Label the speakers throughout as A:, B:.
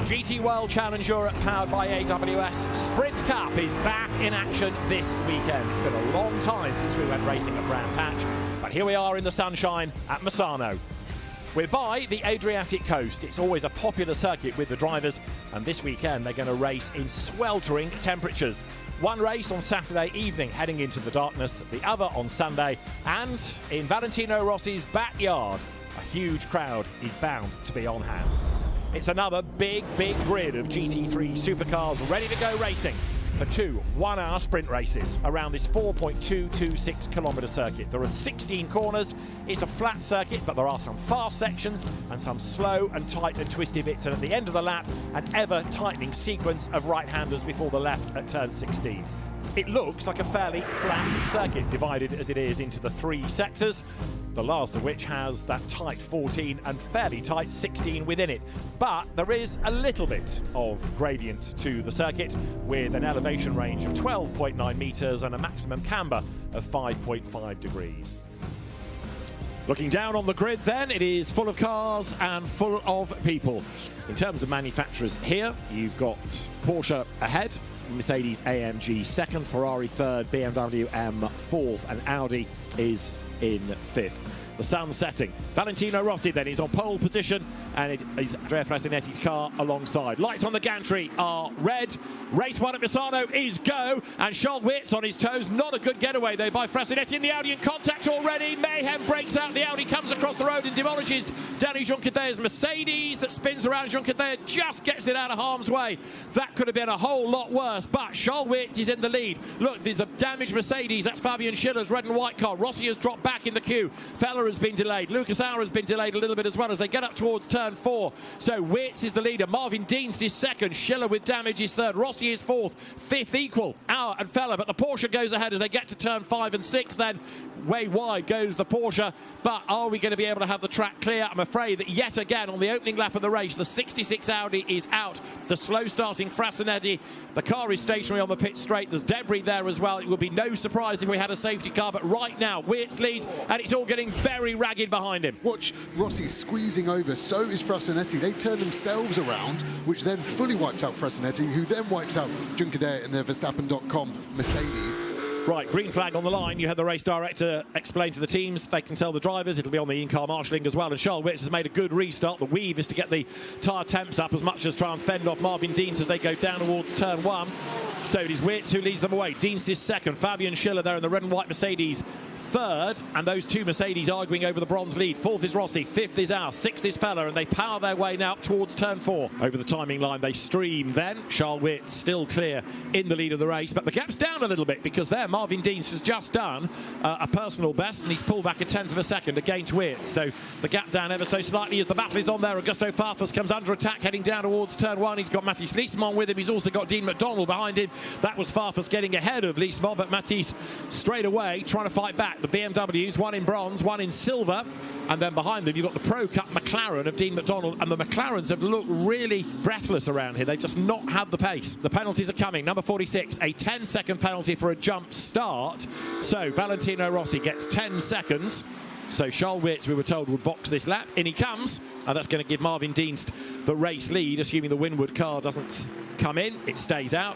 A: GT World Challenge Europe, powered by AWS Sprint Cup, is back in action this weekend. It's been a long time since we went racing at Brands Hatch, but here we are in the sunshine at Misano. We're by the Adriatic coast. It's always a popular circuit with the drivers, and this weekend they're going to race in sweltering temperatures. One race on Saturday evening heading into the darkness, the other on Sunday, and in Valentino Rossi's backyard, a huge crowd is bound to be on hand. It's another big grid of GT3 supercars ready to go racing for two 1-hour sprint races around this 4.226 kilometre circuit. There are 16 corners. It's a flat circuit, but there are some fast sections and some slow and tight and twisty bits. And at the end of the lap, an ever-tightening sequence of right-handers before the left at turn 16. It looks like a fairly flat circuit, divided as it is into the 3 sectors, the last of which has that tight 14 and fairly tight 16 within it. But there is a little bit of gradient to the circuit, with an elevation range of 12.9 metres and a maximum camber of 5.5 degrees. Looking down on the grid then, it is full of cars and full of people. In terms of manufacturers here, you've got Porsche ahead, Mercedes-AMG second, Ferrari third, BMW M fourth, and Audi is in fifth. The sun's setting. Valentino Rossi then is on pole position, and it is Andrea Frassinetti's car alongside. Lights on the gantry are red. Race 1 at Misano is go, and Charles Wirtz on his toes. Not a good getaway though by Frasinetti in the Audi, in contact already. Mayhem breaks out. The Audi comes across the road and demolishes Danny Juncadea's Mercedes that spins around. Juncadea just gets it out of harm's way. That could have been a whole lot worse, but Charles Wirtz is in the lead. Look, there's a damaged Mercedes. That's Fabian Schiller's red and white car. Rossi has dropped back in the queue. Feller has been delayed. Lucas Auer has been delayed a little bit as well as they get up towards turn 4. So Wirtz is the leader. Marvin Dienst is second. Schiller with damage is third. Rossi is fourth. Fifth equal, Auer and Feller. But the Porsche goes ahead as they get to turn 5 and 6. Then way wide goes the Porsche. But are we going to be able to have the track clear? I'm afraid that yet again on the opening lap of the race, the 66 Audi is out. The slow starting Frasinetti. The car is stationary on the pit straight. There's debris there as well. It would be no surprise if we had a safety car. But right now, Wirtz leads, and it's all getting very ragged behind him.
B: Watch Rossi squeezing over, so is Frasinetti. They turn themselves around, which then fully wipes out Frasinetti, who then wipes out Juncadea in their Verstappen.com Mercedes.
A: Right, green flag on the line. You had the race director explain to the teams. They can tell the drivers. It'll be on the in-car marshalling as well. And Charles Wirtz has made a good restart. The weave is to get the tyre temps up as much as try and fend off Marvin Dienst as they go down towards turn 1. So it is Wirtz who leads them away. Dienst is second. Fabian Schiller there in the red and white Mercedes third, and those two Mercedes arguing over the bronze lead. Fourth is Rossi, fifth is Auer, sixth is Feller, and they power their way now towards turn 4. Over the timing line they stream then. Charles Wirtz still clear in the lead of the race, but the gap's down a little bit because there Marvin Dienst has just done a personal best, and he's pulled back a tenth of a second against Wirtz. So the gap down ever so slightly as the battle is on there. Augusto Farfus comes under attack heading down towards turn 1. He's got Mathis Leesman with him. He's also got Dean McDonald behind him. That was Farfus getting ahead of Leesman, but Mathis straight away trying to fight back. The BMWs, one in bronze, one in silver, and then behind them you've got the Pro Cup McLaren of Dean McDonald, and the McLarens have looked really breathless around here. They've just not had the pace. The penalties are coming. Number 46, a 10-second penalty for a jump start. So Valentino Rossi gets 10 seconds. So Charles Wirtz, we were told, would box this lap. In he comes, and that's going to give Marvin Dienst the race lead, assuming the Winwood car doesn't come in. It stays out.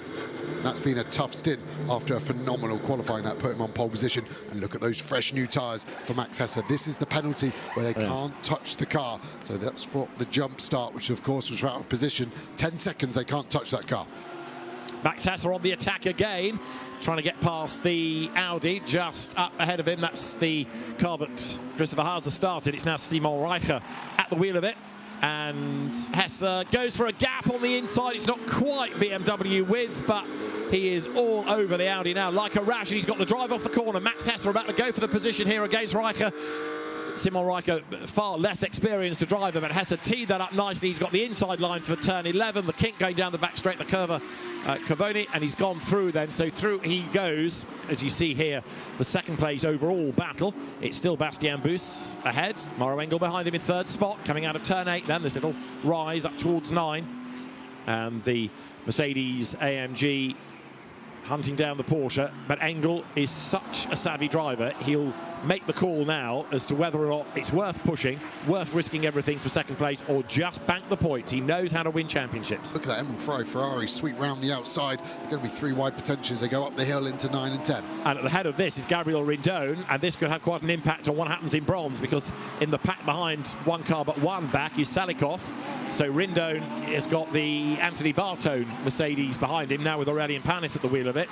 B: That's been a tough stint after a phenomenal qualifying that put him on pole position. And look at those fresh new tyres for Max Hesse. This is the penalty where they can't touch the car. So that's for the jump start, which of course was out of position. 10 seconds, they can't touch that car.
A: Max Hesse on the attack again, trying to get past the Audi just up ahead of him. That's the car that Christopher Haase started. It's now Simon Reicher at the wheel of it. And Hesse goes for a gap on the inside. It's not quite BMW width, but he is all over the Audi now like a rash, and he's got the drive off the corner. Max Hesse are about to go for the position here against Reicher. Simon Reicher, far less experienced a driver, but Hesse teed that up nicely. He's got the inside line for turn 11. The kink going down the back straight, the curve, Cavoni, and he's gone through then. So through he goes, as you see here, the second place overall battle. It's still Bastien Bus ahead. Mauro Engel behind him in third spot, coming out of turn 8. Then this little rise up towards 9. And the Mercedes-AMG hunting down the Porsche, but Engel is such a savvy driver, he'll make the call now as to whether or not it's worth pushing, worth risking everything for second place, or just bank the points. He knows how to win championships.
B: Look at that Emil Frey Ferrari sweep round the outside. They're going to be 3 wide potentially as they go up the hill into 9 and 10.
A: And at the head of this is Gabriel Rindone, and this could have quite an impact on what happens in bronze, because in the pack behind one car but one back is Salikov. So Rindone has got the Anthony Bartone Mercedes behind him now with Aurelien Panis at the wheel of it.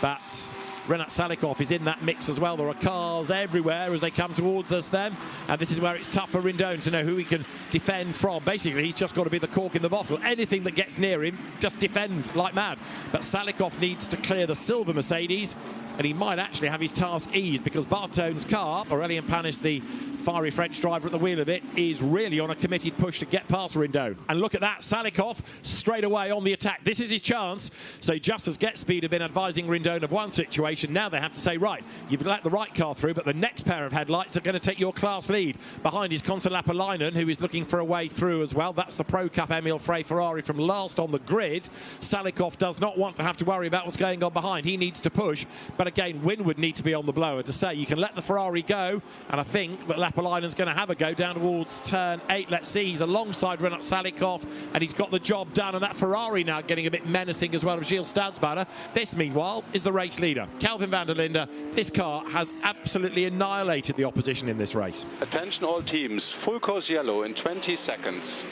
A: But Renat Salikov is in that mix as well. There are cars everywhere as they come towards us then. And this is where it's tough for Rindone to know who he can defend from. Basically, he's just got to be the cork in the bottle. Anything that gets near him, just defend like mad. But Salikov needs to clear the silver Mercedes, and he might actually have his task eased, because Bartone's car, Aurelien Panis, the fiery French driver at the wheel of it, is really on a committed push to get past Rindone. And look at that, Salikov straight away on the attack. This is his chance. So just as GetSpeed have been advising Rindone of one situation, now they have to say, right, you've let the right car through, but the next pair of headlights are going to take your class lead. Behind is Konsalapalainen, who is looking for a way through as well. That's the Pro Cup Emil Frey Ferrari from last on the grid. Salikov does not want to have to worry about what's going on behind. He needs to push. But again, Wynn would need to be on the blower to say you can let the Ferrari go. And I think that Lapalainen's going to have a go down towards turn 8. Let's see, he's alongside Renat Salikov, and he's got the job done. And that Ferrari now getting a bit menacing as well of Gilles Stadsbader. This, meanwhile, is the race leader, Calvin van der Linde. This car has absolutely annihilated the opposition in this race.
C: Attention all teams, full course yellow in 20 seconds.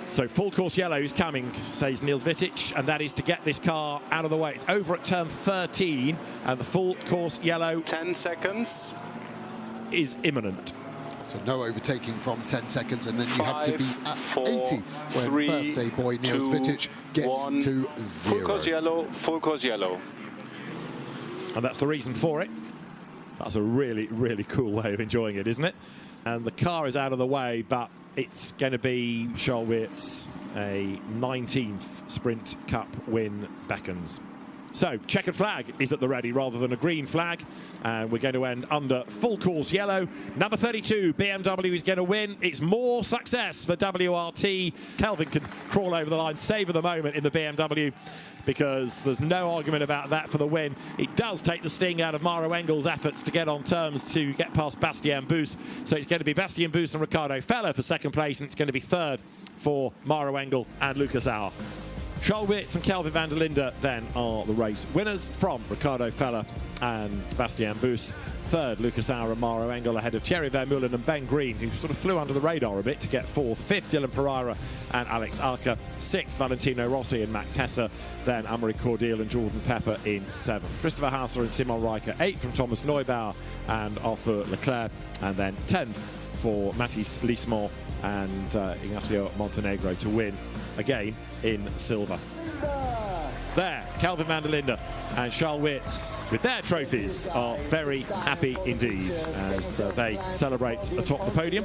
A: So full course yellow is coming, says Niels Vitic, and that is to get this car out of the way. It's over at turn 13, and the full course yellow
C: 10 seconds
A: is imminent.
B: So no overtaking from 10 seconds, and then you have to be at
C: 4,
B: 80 when
C: 3,
B: birthday boy Niels
C: 2,
B: Vitic gets
C: 1.
B: to 0.
C: Full course yellow, full course yellow.
A: And that's the reason for it. That's a really, really cool way of enjoying it, isn't it? And the car is out of the way, but it's going to be Charles Weert's a 19th Sprint Cup win beckons. So, checkered flag is at the ready rather than a green flag. And we're going to end under full course yellow. Number 32, BMW is going to win. It's more success for WRT. Kelvin can crawl over the line, savour the moment in the BMW, because there's no argument about that for the win. It does take the sting out of Maro Engel's efforts to get on terms to get past Bastien Bus. So it's going to be Bastien Bus and Ricardo Feller for second place, and it's going to be third for Maro Engel and Lucas Auer. Charles Weerts and Kelvin van der Linde then are the race winners, from Ricardo Feller and Bastien Bus. Third, Lucas Auer and Maro Engel, ahead of Thierry Vermeulen and Ben Green, who sort of flew under the radar a bit to get fourth. Fifth, Dylan Pereira and Alex Arca. Sixth, Valentino Rossi and Max Hesse. Then Amaury Cordial and Jordan Pepper in seventh. Christopher Hausser and Simon Riker. Eighth from Thomas Neubauer and Arthur Leclerc. And then 10th for Mathis Lismont and Ignacio Montenegro to win again in silver. It's there, Kelvin van der Linde and Charles Weerts with their trophies are very happy indeed as they celebrate atop the podium.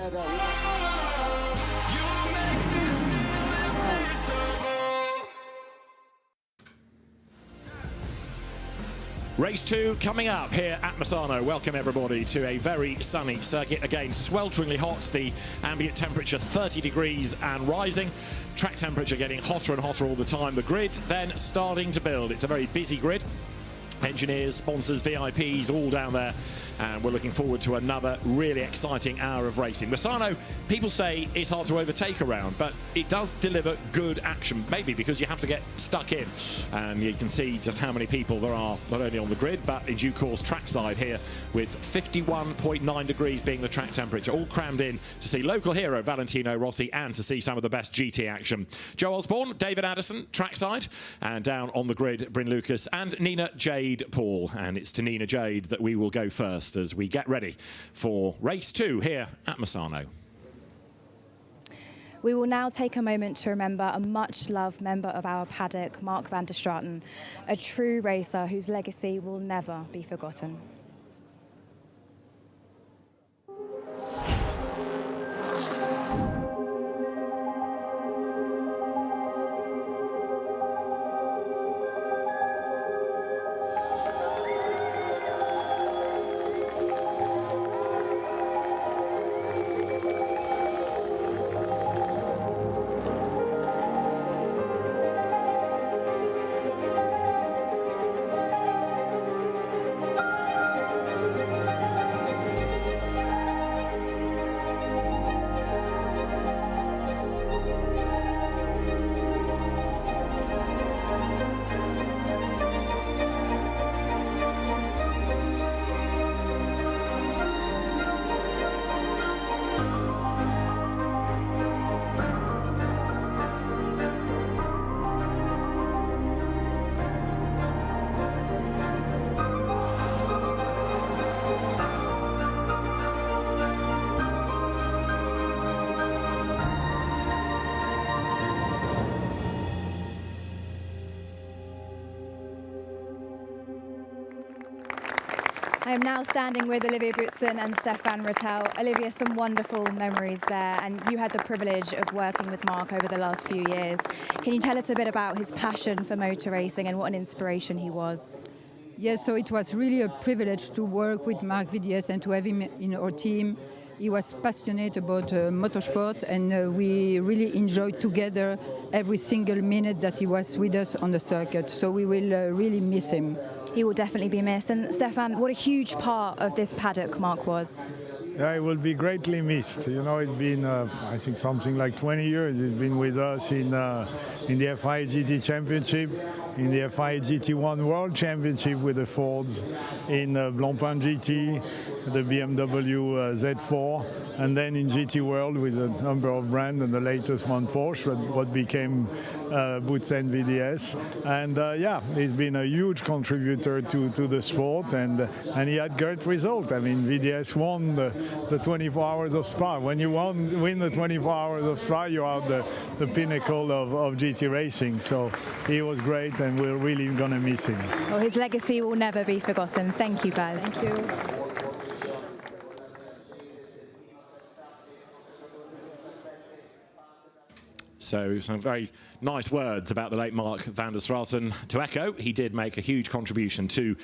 A: Race 2 coming up here at Misano. Welcome everybody to a very sunny circuit. Again, swelteringly hot. The ambient temperature 30 degrees and rising. Track temperature getting hotter and hotter all the time. The grid then starting to build. It's a very busy grid. Engineers, sponsors, VIPs, all down there. And we're looking forward to another really exciting hour of racing. Misano, people say it's hard to overtake around, but it does deliver good action, maybe because you have to get stuck in. And you can see just how many people there are, not only on the grid, but in due course trackside here, with 51.9 degrees being the track temperature, all crammed in to see local hero Valentino Rossi and to see some of the best GT action. Joe Osborne, David Addison, trackside, and down on the grid, Bryn Lucas and Nina Jade Paul. And it's to Nina Jade that we will go first as we get ready for race 2 here at Misano.
D: We will now take a moment to remember a much-loved member of our paddock, Mark van der Straten, a true racer whose legacy will never be forgotten. I am now standing with Olivia Boutsen and Stefan Rattel. Olivia, some wonderful memories there, and you had the privilege of working with Mark over the last few years. Can you tell us a bit about his passion for motor racing and what an inspiration he was?
E: Yes, so it was really a privilege to work with Mark VDS and to have him in our team. He was passionate about motorsport, and we really enjoyed together every single minute that he was with us on the circuit. So we will really miss him.
D: He will definitely be missed. And Stefan, what a huge part of this paddock Mark was.
F: Yeah, it will be greatly missed. You know, it's been, I think, something like 20 years. He's been with us in the FIA GT Championship, in the FIA GT1 World Championship with the Fords, in Blancpain GT, the BMW Z4, and then in GT World with a number of brands, and the latest one Porsche, what became Boutsen VDS. And yeah, he's been a huge contributor to the sport, and he had great results. I mean, VDS won the 24 hours of Spa. When you win the 24 hours of Spa, you are the pinnacle of GT racing. So he was great, and we're really going to miss him.
D: Well, his legacy will never be forgotten. Thank you, guys.
E: Thank you.
A: So some very nice words about the late Mark van der Straten to echo. He did make a huge contribution to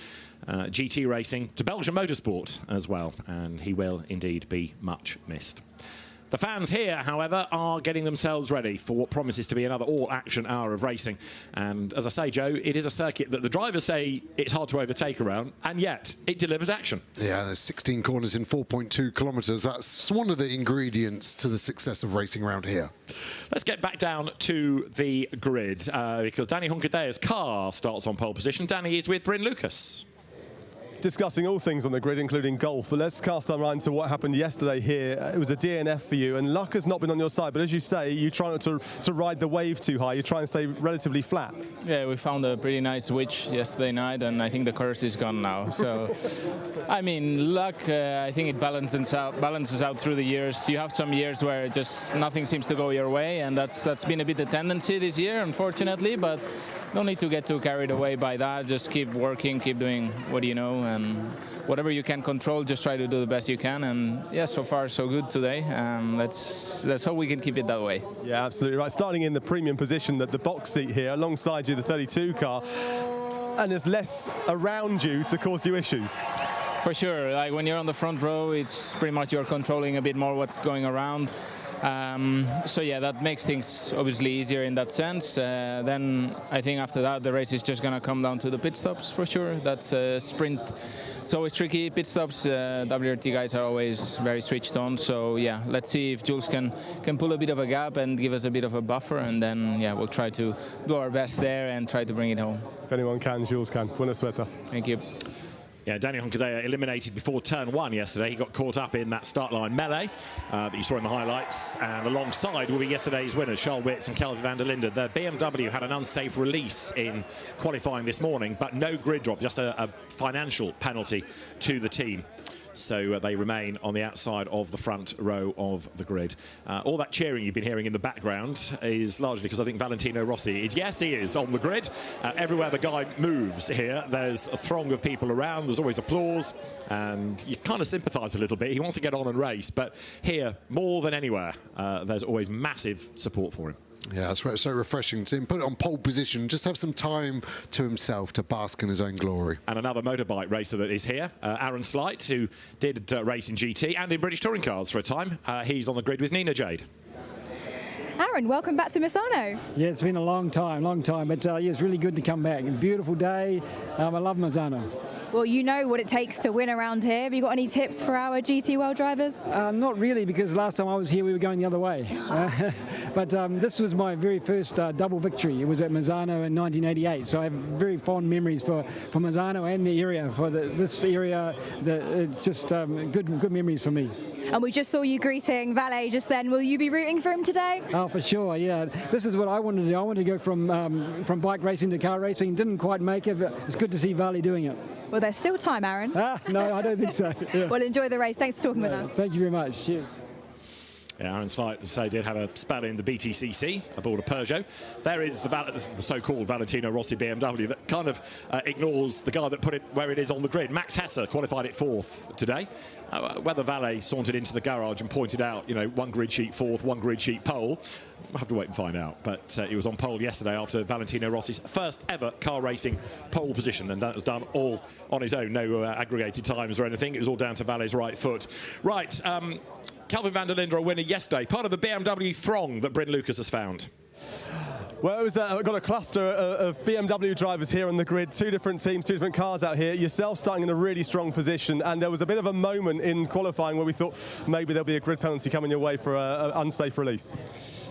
A: GT racing, to Belgian motorsport as well, and he will indeed be much missed. The fans here, however, are getting themselves ready for what promises to be another all-action hour of racing. And as I say, Joe, it is a circuit that the drivers say it's hard to overtake around, and yet it delivers action.
B: Yeah, there's 16 corners in 4.2 kilometres. That's one of the ingredients to the success of racing around here.
A: Let's get back down to the grid, because Danny Hunkadea's car starts on pole position. Danny is with Bryn Lucas.
G: Discussing all things on the grid, including golf, but let's cast our mind to what happened yesterday here. It was a DNF for you, and luck has not been on your side, but as you say, you try not to ride the wave too high. You try and stay relatively flat.
H: Yeah, we found a pretty nice switch yesterday night, and I think the curse is gone now. So, I mean, luck, I think it balances out through the years. You have some years where just nothing seems to go your way, and that's been a bit the tendency this year, unfortunately, but don't need to get too carried away by that. Just keep working, keep doing what you know, and whatever you can control, just try to do the best you can. And yeah, so far so good today. Let's hope we can keep it that way.
G: Yeah, absolutely right. Starting in the premium position, the box seat here, alongside you, the 32 car, and there's less around you to cause you issues.
H: For sure, like when you're on the front row, it's pretty much you're controlling a bit more what's going around. So yeah, that makes things obviously easier in that sense. Then I think after that the race is just going to come down to the pit stops for sure. That's a sprint. It's always tricky. Pit stops, WRT guys are always very switched on. So yeah, let's see if Jules can pull a bit of a gap and give us a bit of a buffer, and then yeah, we'll try to do our best there and try to bring it home.
G: If anyone can, Jules can. Buena suerte.
H: Thank you.
A: Yeah, Danny Hunkadea eliminated before turn one yesterday. He got caught up in that start line melee that you saw in the highlights. And alongside will be yesterday's winners, Charles Witz and Kelvin van der Linde. The BMW had an unsafe release in qualifying this morning, but no grid drop, just a financial penalty to the team. So they remain on the outside of the front row of the grid. All that cheering you've been hearing in the background is largely because I think Valentino Rossi is, yes, he is on the grid. Everywhere the guy moves here, there's a throng of people around. There's always applause, and you kind of sympathise a little bit. He wants to get on and race, but here, more than anywhere, there's always massive support for him.
B: Yeah, that's why it's so refreshing to him. Put it on pole position, just have some time to himself to bask in his own glory.
A: And another motorbike racer that is here, Aaron Slight, who did race in GT and in British touring cars for a time. He's on the grid with Nina Jade.
D: Aaron, welcome back to Misano.
I: Yeah, it's been a long time, but yeah, it's really good to come back. A beautiful day. I love Misano.
D: Well, you know what it takes to win around here. Have you got any tips for our GT World drivers?
I: Not really, because last time I was here we were going the other way. But this was my very first double victory. It was at Misano in 1988, so I have very fond memories for Misano and the area. For this area, just good memories for me.
D: And we just saw you greeting Valet just then. Will you be rooting for him today?
I: Oh, for sure, yeah. This is what I wanted to do. I wanted to go from bike racing to car racing. Didn't quite make it, but it's good to see Valet doing it.
D: Well, there's still time, Aaron.
I: No, I don't think so. Yeah.
D: Well, enjoy the race. Thanks for talking with us.
I: Thank you very much. Cheers.
A: Yeah, Aaron Slight, to say, did have a spell in the BTCC aboard a Peugeot. There is the so-called Valentino Rossi BMW that kind of ignores the guy that put it where it is on the grid. Max Hesse qualified it 4th today. Whether Valet sauntered into the garage and pointed out, you know, 1 grid sheet 4th, 1 grid sheet pole, we'll have to wait and find out. But he was on pole yesterday after Valentino Rossi's first ever car racing pole position, and that was done all on his own. No aggregated times or anything. It was all down to Valet's right foot. Right. Kelvin van der Linde, a winner yesterday, part of the BMW throng that Bryn Lucas has found.
G: Well, it was got a cluster of BMW drivers here on the grid, 2 different teams, 2 different cars out here, yourself starting in a really strong position, and there was a bit of a moment in qualifying where we thought maybe there'll be a grid penalty coming your way for an unsafe release.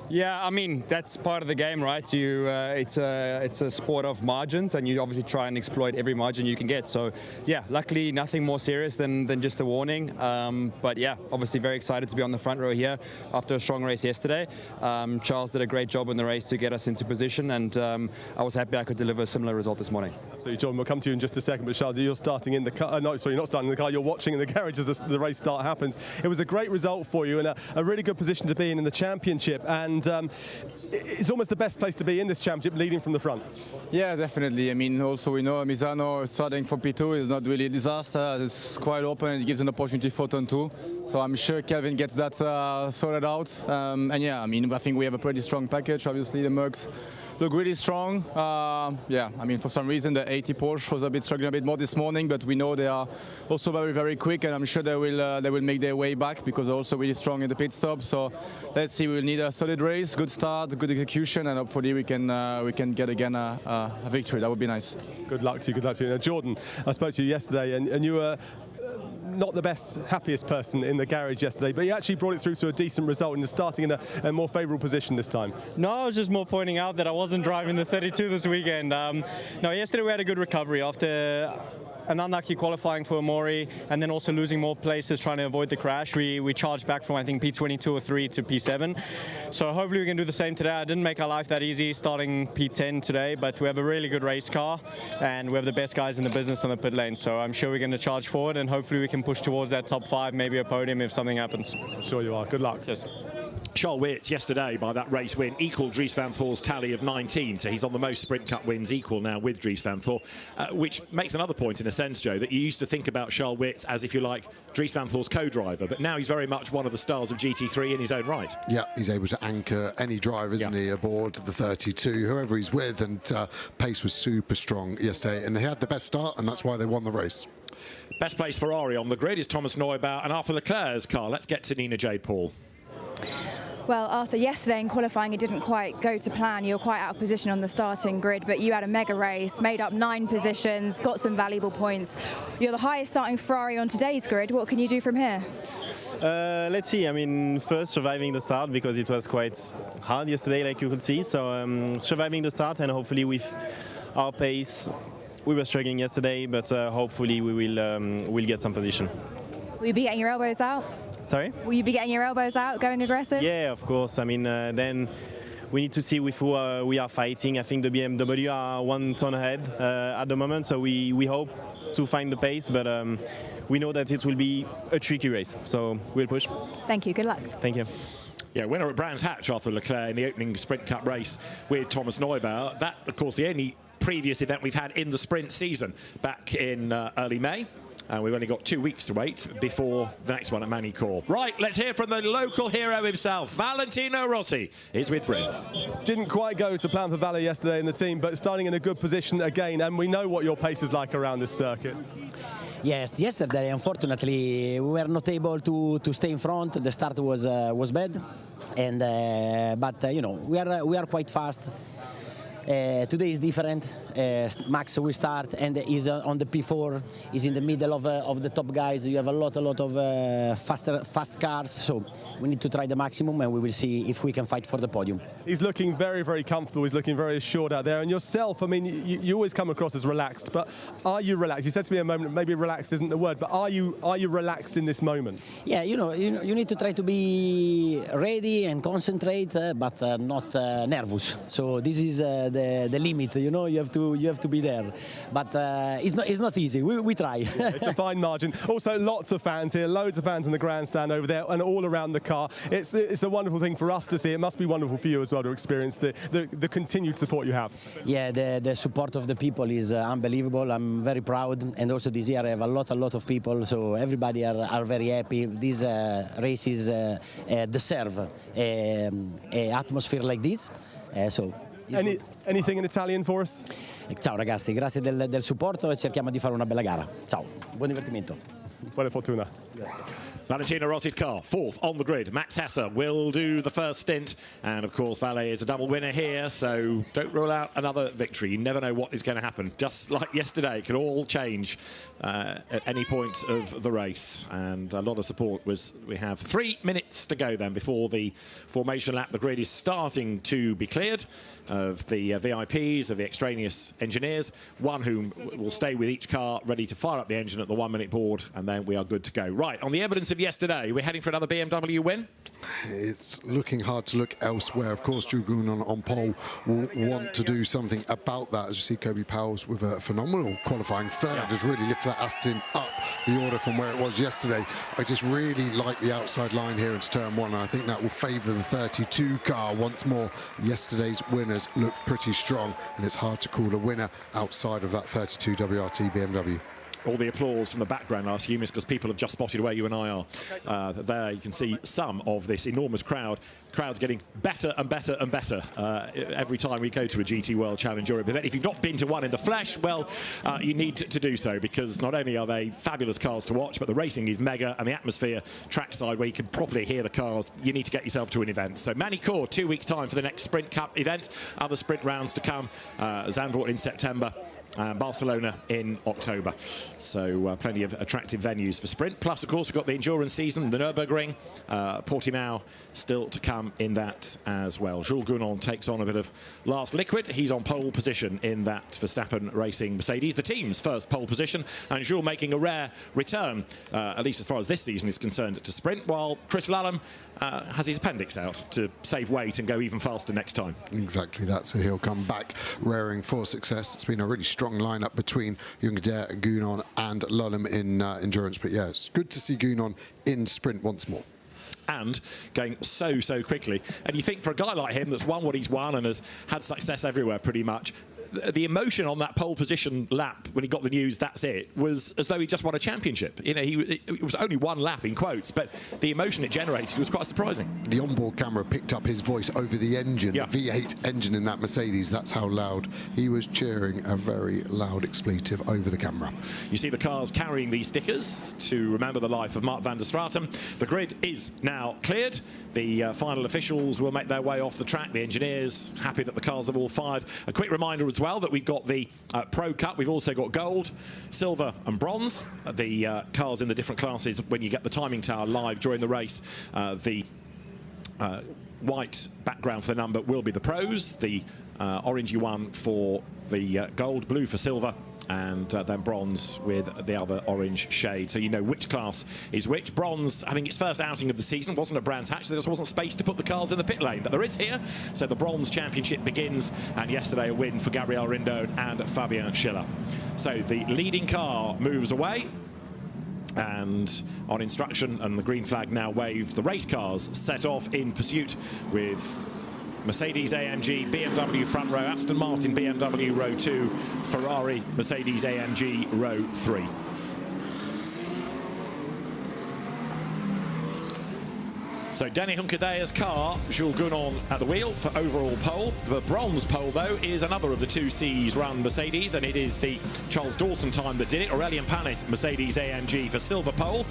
J: Yeah, I mean, that's part of the game, right? It's a sport of margins, and you obviously try and exploit every margin you can get. So, yeah, luckily nothing more serious than just a warning. But yeah, obviously very excited to be on the front row here after a strong race yesterday. Charles did a great job in the race to get us into position, and I was happy I could deliver a similar result this morning.
G: Absolutely, Jordan, we'll come to you in just a second, but Charles, you're starting in the car. No, sorry, you're not starting in the car, you're watching in the garage as the race start happens. It was a great result for you and a really good position to be in the championship, and it's almost the best place to be in this championship, leading from the front.
K: Yeah, definitely. I mean, also we know Misano starting from P2 is not really a disaster. It's quite open. It gives an opportunity for turn 2. So I'm sure Kelvin gets that sorted out. And yeah, I mean, I think we have a pretty strong package. Obviously, the Mercs look really strong. Yeah, I mean, for some reason the 80 Porsche was struggling a bit more this morning, but we know they are also very, very quick, and I'm sure they will make their way back because they're also really strong in the pit stop. So let's see. We'll need a solid race, good start, good execution, and hopefully we can get again a victory. That would be nice.
G: Good luck to you. Good luck to you. Now, Jordan, I spoke to you yesterday, and you were not the happiest person in the garage yesterday, but you actually brought it through to a decent result and you're starting in a more favourable position this time.
L: No, I was just more pointing out that I wasn't driving the 32 this weekend. No, yesterday we had a good recovery after an unlucky qualifying for Amori and then also losing more places trying to avoid the crash. We charged back from I think P22 or 3 to P7. So hopefully we can do the same today. I didn't make our life that easy starting P10 today, but we have a really good race car and we have the best guys in the business on the pit lane. So I'm sure we're going to charge forward and hopefully we can push towards that top 5, maybe a podium if something happens.
G: I'm sure you are. Good luck.
L: Cheers.
A: Charles Weerts yesterday by that race win equalled Dries van Voor's tally of 19, so he's on the most Sprint Cup wins equal now with Dries van Voor, which makes another point in a sense, Joe, that you used to think about Charles Weerts as, if you like, Dries van Voor's co-driver, but now he's very much one of the stars of GT3 in his own right.
B: Yeah, he's able to anchor any driver, isn't he, aboard the 32, whoever he's with, and pace was super strong yesterday, and he had the best start, and that's why they won the race.
A: Best placed Ferrari on the grid is Thomas Neubaugh and Arthur Leclerc's car. Let's get to Nina Jade Paul.
D: Well, Arthur, yesterday in qualifying it didn't quite go to plan. You were quite out of position on the starting grid, but you had a mega race, made up 9 positions, got some valuable points. You're the highest starting Ferrari on today's grid. What can you do from here?
L: Let's see. I mean, first surviving the start because it was quite hard yesterday, like you could see. So surviving the start and hopefully with our pace, we were struggling yesterday, but hopefully we will get some position.
D: Will you be getting your elbows out?
L: Sorry?
D: Will you be getting your elbows out, going aggressive?
L: Yeah, of course. I mean, then we need to see with who we are fighting. I think the BMW are 1 ton ahead at the moment, so we hope to find the pace, but we know that it will be a tricky race, so we'll push.
D: Thank you. Good luck.
L: Thank you.
A: Yeah, winner at Brands Hatch, Arthur Leclerc, in the opening Sprint Cup race with Thomas Neubaugh. That, of course, the only previous event we've had in the sprint season back in early May. And we've only got 2 weeks to wait before the next one at Manicourt. Right, let's hear from the local hero himself. Valentino Rossi is with Bryn.
G: Didn't quite go to plan for Valle yesterday in the team, but starting in a good position again, and we know what your pace is like around this circuit.
M: Yes, yesterday unfortunately we were not able to stay in front. The start was bad, and but you know we are quite fast. Today is different. Max will start and is on the P4. Is in the middle of the top guys. You have a lot of fast cars. So we need to try the maximum, and we will see if we can fight for the podium.
G: He's looking very, very comfortable. He's looking very assured out there. And yourself, I mean, you always come across as relaxed. But are you relaxed? You said to me a moment, maybe relaxed isn't the word, but are you relaxed in this moment?
M: Yeah, you know, you need to try to be ready and concentrate, but not nervous. So this is the limit. You know, you have to be there. But it's not easy. We try.
G: Yeah, it's a fine margin. Also, lots of fans here, loads of fans in the grandstand over there, and all around the car. It's a wonderful thing for us to see. It must be wonderful for you as well to experience the continued support you have.
M: Yeah, the support of the people is unbelievable. I'm very proud, and also this year I have a lot of people, so everybody are very happy. These races deserve an atmosphere like this.
G: Anything in Italian for us?
M: Ciao ragazzi, grazie del supporto e cerchiamo di fare una bella gara. Ciao, buon divertimento.
G: Buona fortuna.
A: Valentino Rossi's car, fourth on the grid. Max Hesse will do the first stint. And, of course, Valle is a double winner here, so don't rule out another victory. You never know what is going to happen. Just like yesterday, it could all change at any point of the race. And a lot of support. We have 3 minutes to go then before the formation lap. The grid is starting to be cleared of the VIPs, of the extraneous engineers, one who will stay with each car ready to fire up the engine at the 1 minute board, and then we are good to go. Right, on the evidence of yesterday, we're heading for another BMW win.
B: It's looking hard to look elsewhere. Of course, Jules Gounon on pole will want to do something about that. As you see, Kobe Powell's with a phenomenal qualifying third has really lifted that Aston up the order from where it was yesterday. I just really like the outside line here into turn one, and I think that will favour the 32 car once more. Yesterday's winners look pretty strong, and it's hard to call a winner outside of that 32 WRT BMW.
A: All the applause from the background last year, because people have just spotted where you and I are. There you can see some of this enormous crowd. Crowd's getting better and better and better every time we go to a GT World Challenge Europe event. If you've not been to one in the flesh, well, you need to do so, because not only are they fabulous cars to watch, but the racing is mega, and the atmosphere trackside where you can properly hear the cars. You need to get yourself to an event. So Manicourt, 2 weeks' time for the next Sprint Cup event. Other sprint rounds to come. Zandvoort in September. Barcelona in October. So plenty of attractive venues for sprint. Plus, of course, we've got the endurance season, the Nürburgring, Portimao still to come in that as well. Jules Gounon takes on a bit of last liquid. He's on pole position in that Verstappen Racing Mercedes, the team's first pole position, and Jules making a rare return, at least as far as this season is concerned, to sprint, while Chris Lallam has his appendix out to save weight and go even faster next time.
B: Exactly that, so he'll come back raring for success. It's been a really strong lineup between Jungder, Gounon and Lallam in endurance, but yeah, it's good to see Gounon in sprint once more.
A: And going so quickly. And you think for a guy like him that's won what he's won and has had success everywhere pretty much, the emotion on that pole position lap when he got the news that's it was as though he just won a championship. You know, it was only one lap in quotes, but the emotion it generated was quite surprising.
B: The onboard camera picked up his voice over the engine, the V8 engine in that Mercedes. That's how loud he was cheering, a very loud expletive over the camera.
A: You see the cars carrying these stickers to remember the life of Mark van der Straten. The grid is now cleared. The final officials will make their way off the track. The engineers happy that the cars have all fired. A quick reminder as well that we've got the Pro Cup. We've also got gold, silver and bronze. The cars in the different classes, when you get the timing tower live during the race, the white background for the number will be the pros, the orangey one for the gold, blue for silver, and then bronze with the other orange shade, so you know which class is which. Bronze having its first outing of the season, wasn't at Brands Hatch, there just wasn't space to put the cars in the pit lane, but there is here, so the bronze championship begins, and yesterday a win for Gabriel Rindon and Fabian Schiller. So the leading car moves away, and on instruction, and the green flag now waved, the race cars set off in pursuit with Mercedes AMG, BMW front row, Aston Martin BMW row 2, Ferrari Mercedes AMG row 3. So Danny Hunkedeer's car, Jules Gounon at the wheel for overall pole. The bronze pole, though, is another of the 2Cs run Mercedes, and it is the Charles Dawson time that did it. Aurélien Panis, Mercedes AMG for silver pole.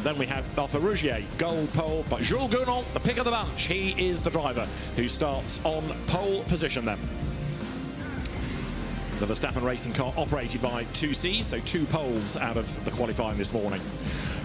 A: Then we have Arthur Rougier, gold pole. But Jules Gounon, the pick of the bunch, he is the driver who starts on pole position then. The Verstappen racing car operated by 2Cs, so 2 poles out of the qualifying this morning.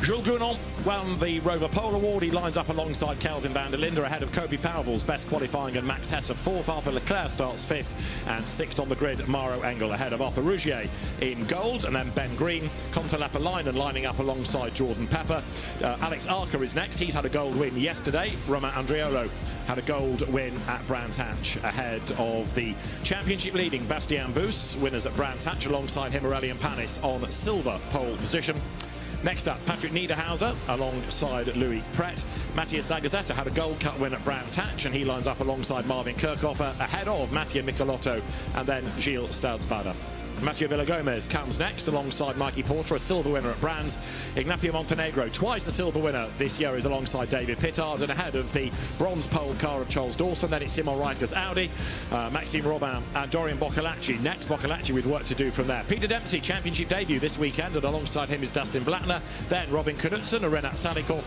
A: Jules Gounon won the Rover Pole Award. He lines up alongside Kelvin van der Linde ahead of Kobe Pauwels, best qualifying, and Max Hesse 4th. Arthur Leclerc starts 5th, and 6th on the grid, Maro Engel ahead of Arthur Rougier in gold, and then Ben Green, Consolapalainen lining up alongside Jordan Pepper. Alex Arca is next. He's had a gold win yesterday. Romain Andriolo had a gold win at Brands Hatch ahead of the championship leading Bastien Bus, winners at Brands Hatch alongside him Aurelien Panis on silver pole position. Next up, Patrick Niederhauser alongside Louis Pret. Matthias Zagazeta had a Gold Cup win at Brands Hatch, and he lines up alongside Marvin Kirchhofer ahead of Mattia Michelotto and then Gilles Stoudsbader. Mathieu Villagomez comes next alongside Mikey Porter, a silver winner at Brands. Ignacio Montenegro, twice a silver winner this year, is alongside David Pittard, and ahead of the bronze pole car of Charles Dawson. Then it's Simon Reicher's Audi, Maxime Robin and Dorian Boccolacci. Next, Boccolacci with work to do from there. Peter Dempsey, championship debut this weekend, and alongside him is Dustin Blattner. Then Robin Knudsen, a Renat Salikov.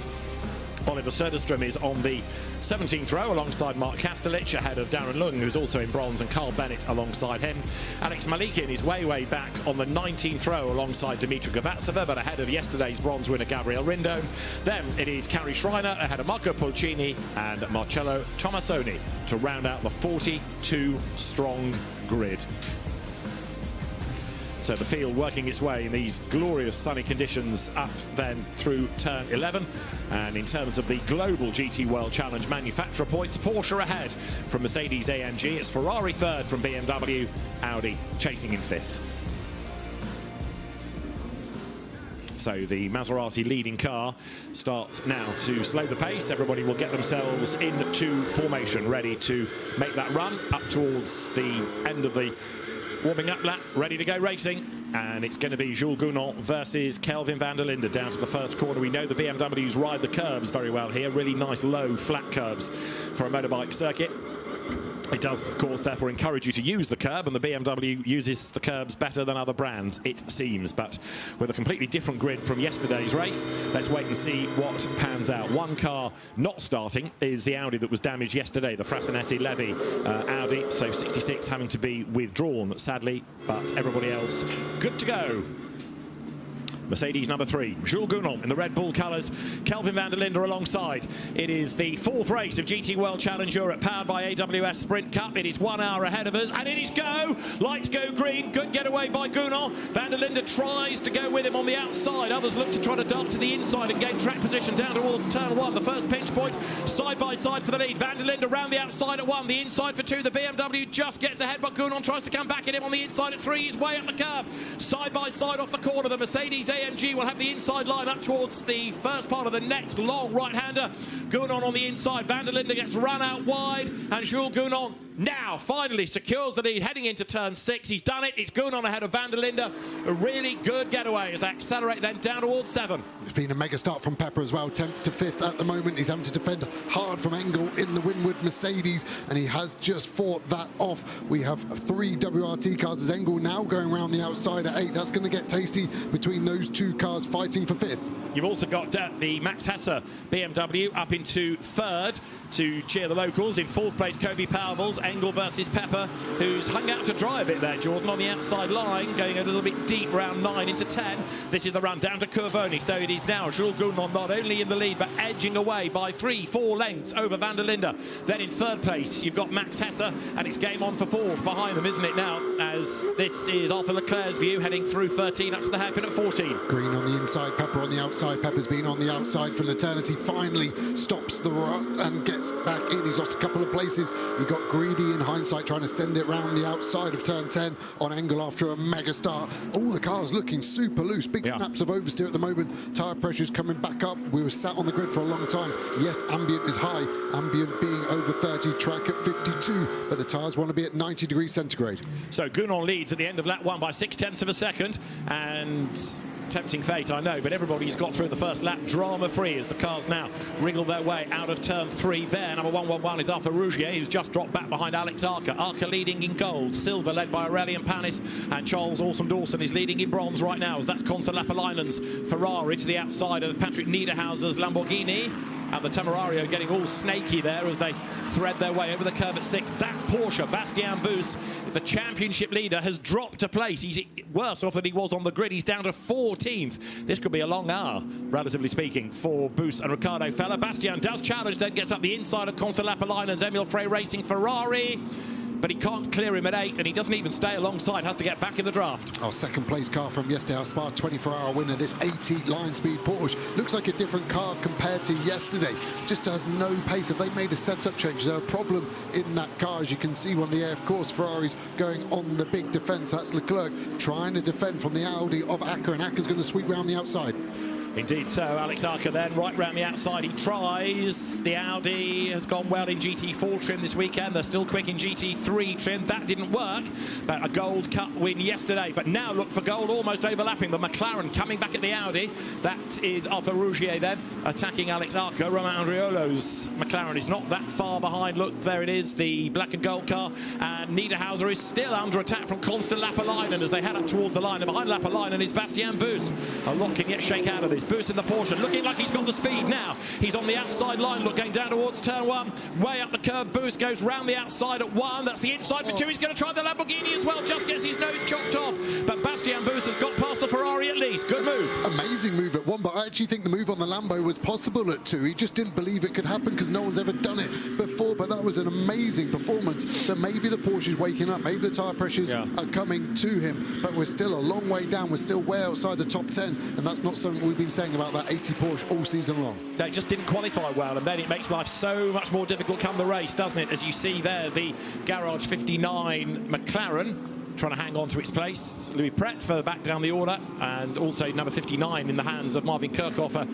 A: Oliver Söderström is on the 17th row alongside Mark Kastelich ahead of Darren Lung, who's also in bronze, and Carl Bennett alongside him. Alex Malikin is way back on the 19th row alongside Dimitri Gavatseva, but ahead of yesterday's bronze winner Gabriel Rindone. Then it is Carrie Schreiner ahead of Marco Pulcini and Marcello Tomassoni to round out the 42-strong grid. So the field working its way in these glorious sunny conditions up then through turn 11. And in terms of the global GT World Challenge manufacturer points, Porsche ahead from Mercedes-AMG. It's Ferrari 3rd from BMW, Audi chasing in 5th. So the Maserati leading car starts now to slow the pace. Everybody will get themselves into formation, ready to make that run up towards the end of the warming up lap, ready to go racing. And it's going to be Jules Gounon versus Kelvin van der Linde down to the first corner. We know the BMWs ride the curbs very well here. Really nice, low, flat curbs for a motorbike circuit. It does, of course, therefore encourage you to use the curb, and the BMW uses the curbs better than other brands, it seems. But with a completely different grid from yesterday's race, let's wait and see what pans out. One car not starting is the Audi that was damaged yesterday, the Frasinetti Levy Audi, so 66 having to be withdrawn, sadly, but everybody else good to go. Mercedes number 3, Jules Gounon in the Red Bull colours, Kelvin van der Linde alongside. It is the 4th race of GT World Challenge Europe, powered by AWS Sprint Cup. It is 1 hour ahead of us, and it is go! Lights go green, good getaway by Gounon. Van der Linde tries to go with him on the outside. Others look to try to dart to the inside and gain track position down towards turn 1. The first pinch point, side by side for the lead. Van der Linde around the outside at 1, the inside for 2. The BMW just gets ahead, but Gounon tries to come back at him on the inside at 3. He's way up the curb. Side by side off the corner, the Mercedes AMG will have the inside line up towards the first part of the next long right-hander. Gounon on the inside. Van der Linde gets run out wide, and Jules Gounon now finally secures the lead heading into turn 6. He's done it. It's Gounon ahead of Van der Linde. A really good getaway as they accelerate then down towards 7.
B: It's been a mega start from Pepper as well, 10th to 5th at the moment. He's having to defend hard from Engel in the Winwood Mercedes, and he has just fought that off. We have 3 WRT cars as Engel now going around the outside at 8. That's going to get tasty between those 2 cars fighting for 5th.
A: You've also got the Max Hesse BMW up into 3rd to cheer the locals. In 4th place, Kobe Pauwels. Engel versus Pepper, who's hung out to dry a bit there, Jordan, on the outside line, going a little bit deep, round 9 into 10. This is the run down to Curvoni, so it is now Jules Gounon not only in the lead, but edging away by 3-4 lengths over van der Linde. Then in 3rd place, you've got Max Hesse, and it's game on for 4th behind them, isn't it now, as this is Arthur Leclerc's view, heading through 13 up to the hairpin at 14.
B: Green on the inside, Pepper on the outside. Pepper's been on the outside for an eternity, finally stops the run and gets back in. He's lost a couple of places. He got greedy in hindsight, trying to send it round the outside of turn 10 on Engel after a mega start. All the cars looking super loose. Big snaps of oversteer at the moment. Tyre pressure's coming back up. We were sat on the grid for a long time. Yes, ambient is high. Ambient being over 30, track at 52, but the tyres want to be at 90 degrees centigrade.
A: So Gounon leads at the end of lap 1 by 0.6 of a second, and tempting fate, I know, but everybody's got through the first lap drama-free as the cars now wriggle their way out of turn 3 there. Number 111 is Arthur Rougier, who's just dropped back behind Alex Arca. Arca leading in gold, silver led by Aurelien Panis, and Charles Awesome Dawson is leading in bronze right now, as that's Consolapalainen's Ferrari to the outside of Patrick Niederhauser's Lamborghini. and the Temerario getting all snaky there as they thread their way over the curve at 6. That Porsche, Bastien Bus, the championship leader, has dropped a place. He's worse off than he was on the grid. He's down to 14th. This could be a long hour, relatively speaking, for Bus and Riccardo Fella. Bastien does challenge, then gets up the inside of Constant Lapalainen's Emil Frey Racing Ferrari, but he can't clear him at 8, and he doesn't even stay alongside, has to get back in the draft.
B: Our second place car from yesterday, our Spa 24-hour winner, this 80 line speed Porsche. Looks like a different car compared to yesterday. Just has no pace. If they made a setup change, there's a problem in that car. As you can see, one of the AF Course Ferraris going on the big defence. That's Leclerc trying to defend from the Audi of Acker, and Acker's going to sweep round the outside.
A: Indeed so, Alex Acker then right round the outside. He tries. The Audi has gone well in GT4 trim this weekend. They're still quick in GT3 trim. That didn't work, but a Gold Cup win yesterday. But now look for gold, almost overlapping the McLaren coming back at the Audi. That is Arthur Rougier then attacking Alex Acker. Romain Andriolo's McLaren is not that far behind. Look, there it is, the black and gold car. And Niederhauser is still under attack from Constant Lapalainen as they head up towards the line. And behind Lapalainen is Bastien Bus. A lot can yet shake out of this. Bus in the Porsche, looking like he's got the speed now. He's on the outside line, look, going down towards turn 1. Way up the curve, Bus goes round the outside at 1. That's the inside for 2. He's going to try the Lamborghini as well, just gets his nose chopped off. But Bastien Bus has got past the Ferrari at least. Good move.
B: Amazing move at 1, but I actually think the move on the Lambo was possible at 2. He just didn't believe it could happen because no one's ever done it before, but that was an amazing performance. So maybe the Porsche's waking up, maybe the tyre pressures are coming to him, but we're still a long way down. We're still way outside the top 10, and that's not something we've been saying about that 80 Porsche all season long.
A: They just didn't qualify well, and then it makes life so much more difficult come the race, doesn't it? As you see there, the Garage 59 McLaren trying to hang on to its place. Louis Pret further back down the order, and also number 59 in the hands of Marvin Kirchhofer,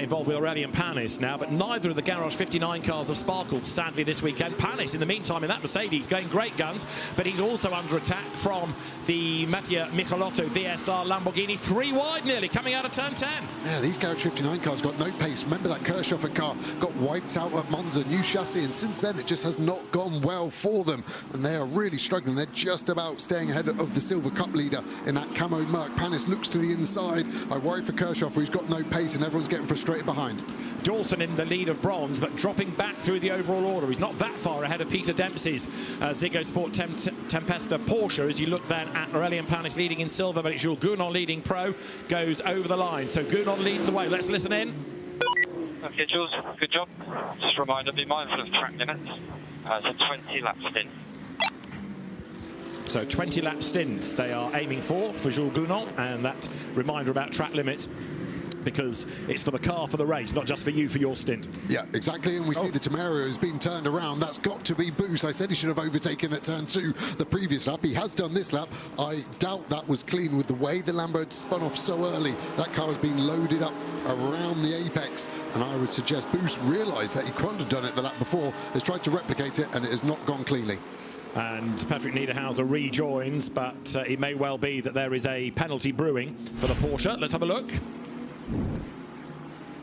A: involved with Aurelien Panis now, but neither of the Garage 59 cars have sparkled, sadly, this weekend. Panis, in the meantime, in that Mercedes, going great guns, but he's also under attack from the Mattia Michelotto VSR Lamborghini, 3 wide nearly, coming out of turn 10.
B: Yeah, these Garage 59 cars got no pace. Remember that Kirchhofer car got wiped out at Monza, new chassis, and since then it just has not gone well for them, and they are really struggling. They're just about staying ahead of the Silver Cup leader in that camo Merc. Panis looks to the inside. I worry for Kirchhofer. He's got no pace and everyone's getting frustrated behind.
A: Dawson in the lead of bronze, but dropping back through the overall order. He's not that far ahead of Peter Dempsey's Ziggo Sport Tempesta Porsche. As you look then at Aurelien Panis leading in silver, but it's Jules Gounon leading pro, goes over the line. So Gounon leads the way. Let's listen in.
N: Okay, Jules, good job. Just a reminder, be mindful of track limits. It's a 20-lap stint.
A: So 20-lap stints they are aiming for Jules Gounon, and that reminder about track limits, because it's for the car for the race, not just for you for your stint.
B: Yeah, exactly, and we see the Temerario has been turned around. That's got to be Bus. I said he should have overtaken at turn 2 the previous lap. He has done this lap. I doubt that was clean with the way the Lambo had spun off so early. That car has been loaded up around the apex, and I would suggest Bus realised that he couldn't have done it the lap before, has tried to replicate it, and it has not gone cleanly.
A: And Patrick Niederhauser rejoins, but it may well be that there is a penalty brewing for the Porsche. Let's have a look.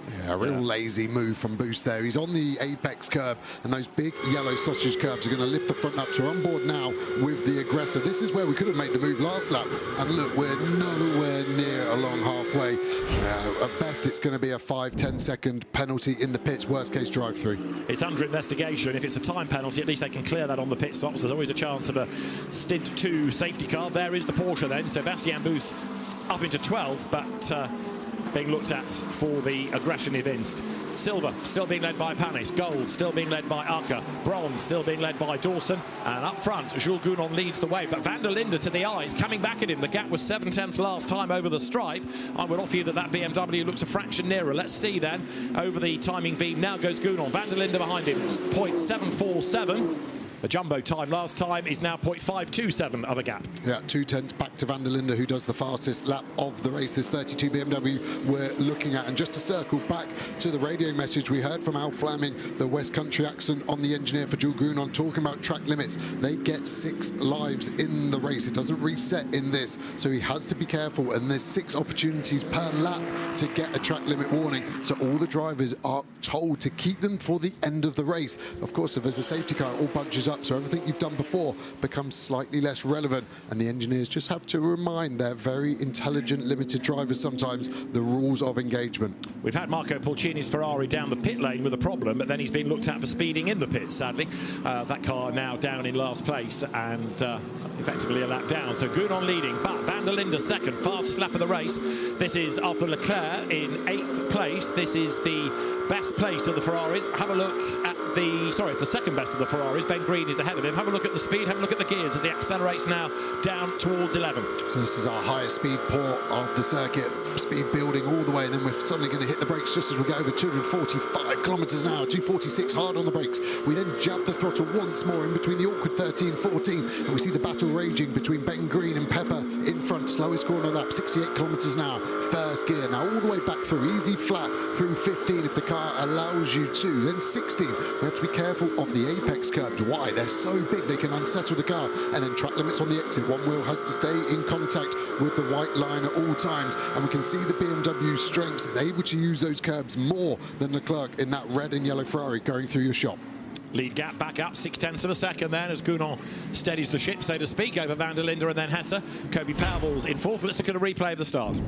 B: Yeah, a real lazy move from Bus there. He's on the apex curb, and those big yellow sausage curbs are going to lift the front up. So we're on board now with the aggressor. This is where we could have made the move last lap, and look, we're nowhere near along halfway. At best, it's going to be a 5-10 second penalty in the pits, worst case drive-through.
A: It's under investigation. If it's a time penalty, at least they can clear that on the pit stops. There's always a chance of a stint 2 safety car. There is the Porsche then. So Bastien Bus up into 12, but being looked at for the aggression evinced. Silver still being led by Panis. Gold still being led by Acker. Bronze still being led by Dawson. And up front, Jules Gounon leads the way. But Van der Linde to the eyes, coming back at him. The gap was 7/10 last time over the stripe. I would offer you that BMW looks a fraction nearer. Let's see then. Over the timing beam, now goes Gounon. Van der Linde behind him. 0.747. The jumbo time last time is now 0.527 of a gap.
B: Yeah, 2/10 back to Van der Linde, who does the fastest lap of the race. This 32 BMW we're looking at. And just to circle back to the radio message we heard from Al Flaming, the West Country accent on the engineer for Jules Gounon, talking about track limits. They get 6 lives in the race. It doesn't reset in this, so he has to be careful. And there's 6 opportunities per lap to get a track limit warning. So all the drivers are told to keep them for the end of the race. Of course, if there's a safety car, it all bunches up, so everything you've done before becomes slightly less relevant, and the engineers just have to remind their very intelligent, limited drivers sometimes the rules of engagement.
A: We've had Marco Pulcini's Ferrari down the pit lane with a problem, but then he's been looked at for speeding in the pits, sadly. That car now down in last place and effectively a lap down. So Gounon leading, but Van der Linde second, fastest lap of the race. This is Arthur Leclerc in 8th place. This is the best place of the Ferraris. Have a look at the second best of the Ferraris. Ben Green is ahead of him. Have a look at the speed, have a look at the gears as he accelerates now down towards 11.
B: So this is our highest speed port of the circuit. Speed building all the way, and then we're suddenly going to hit the brakes just as we get over 245 kilometers an hour, 246 hard on the brakes. We then jab the throttle once more in between the awkward 13-14, and we see the battle raging between Ben Green and Pepper in front. Slowest corner lap, 68 kilometers an hour, first gear. Now all the way back through, easy flat through 15 if the car allows you to. Then 16, we have to be careful of the apex curbs. Why? They're so big they can unsettle the car, and then track limits on the exit. One wheel has to stay in contact with the white line at all times, and we can see the BMW's strengths. It's able to use those curbs more than Leclerc in that red and yellow Ferrari going through your shop.
A: Lead gap back up 0.6 of a second then as Gounon steadies the ship, so to speak, over Van der Linde and then Hesse. Kobe Powell's in 4th. Let's look at a replay of the start.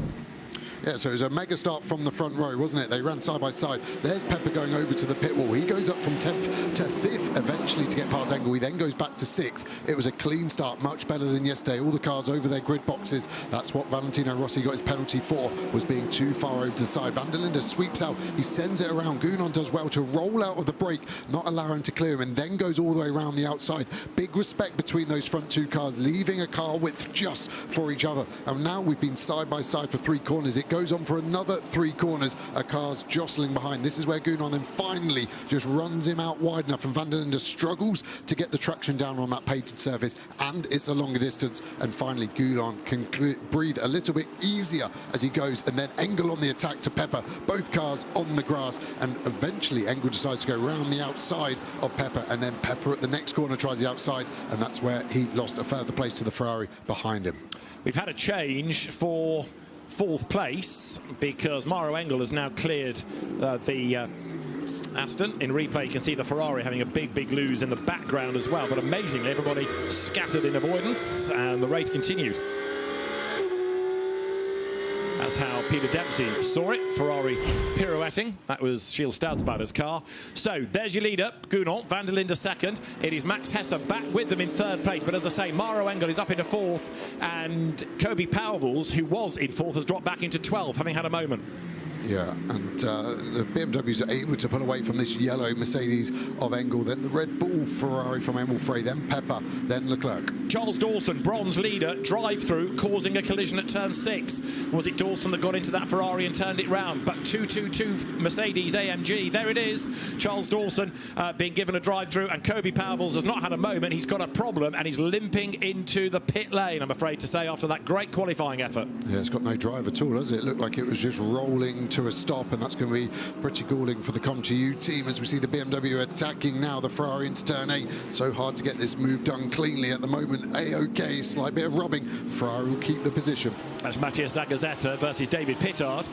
B: Yeah, so it was a mega start from the front row, wasn't it? They ran side by side. There's Pepper going over to the pit wall. He goes up from 10th to 5th eventually to get past Engel. He then goes back to 6th. It was a clean start, much better than yesterday. All the cars over their grid boxes. That's what Valentino Rossi got his penalty for, was being too far over to the side. Van der Linde sweeps out. He sends it around. Gounon does well to roll out of the break, not allow him to clear him, and then goes all the way around the outside. Big respect between those front two cars, leaving a car width just for each other. And now we've been side by side for 3 corners. It goes on for another 3 corners, a car's jostling behind. This is where Gounon then finally just runs him out wide enough, and Van der Linde struggles to get the traction down on that painted surface, and it's a longer distance, and finally Gounon can breathe a little bit easier as he goes, and then Engel on the attack to Pepper, both cars on the grass, and eventually Engel decides to go round the outside of Pepper, and then Pepper at the next corner tries the outside, and that's where he lost a further place to the Ferrari behind him.
A: We've had a change for 4th place because Mauro Engel has now cleared the Aston. In replay you can see the Ferrari having a big lose in the background as well, but amazingly everybody scattered in avoidance and the race continued. That's how Peter Dempsey saw it. Ferrari pirouetting. That was Gilles Stoudsbader's car. So there's your leader, Gounon. Van der Linde second. It is Max Hesse back with them in 3rd place. But as I say, Mauro Engel is up into 4th. And Kobe Powell, who was in 4th, has dropped back into 12th, having had a moment.
B: Yeah, and the BMWs are able to pull away from this yellow Mercedes of Engel, then the Red Bull Ferrari from Emil Frey, then Pepper, then Leclerc.
A: Charles Dawson, bronze leader, drive-through, causing a collision at turn 6. Was it Dawson that got into that Ferrari and turned it round? But 222 Mercedes AMG, there it is. Charles Dawson being given a drive-through, and Kobe Powell has not had a moment. He's got a problem, and he's limping into the pit lane, I'm afraid to say, after that great qualifying effort.
B: Yeah, it's got no drive at all, does it? It looked like it was just rolling to a stop, and that's going to be pretty galling for the Com2U team as we see the BMW attacking now the Ferrari into turn 8. So hard to get this move done cleanly at the moment. A-OK, slight bit of rubbing. Ferrari will keep the position.
A: That's Matthias Zagazzetta versus David Pittard.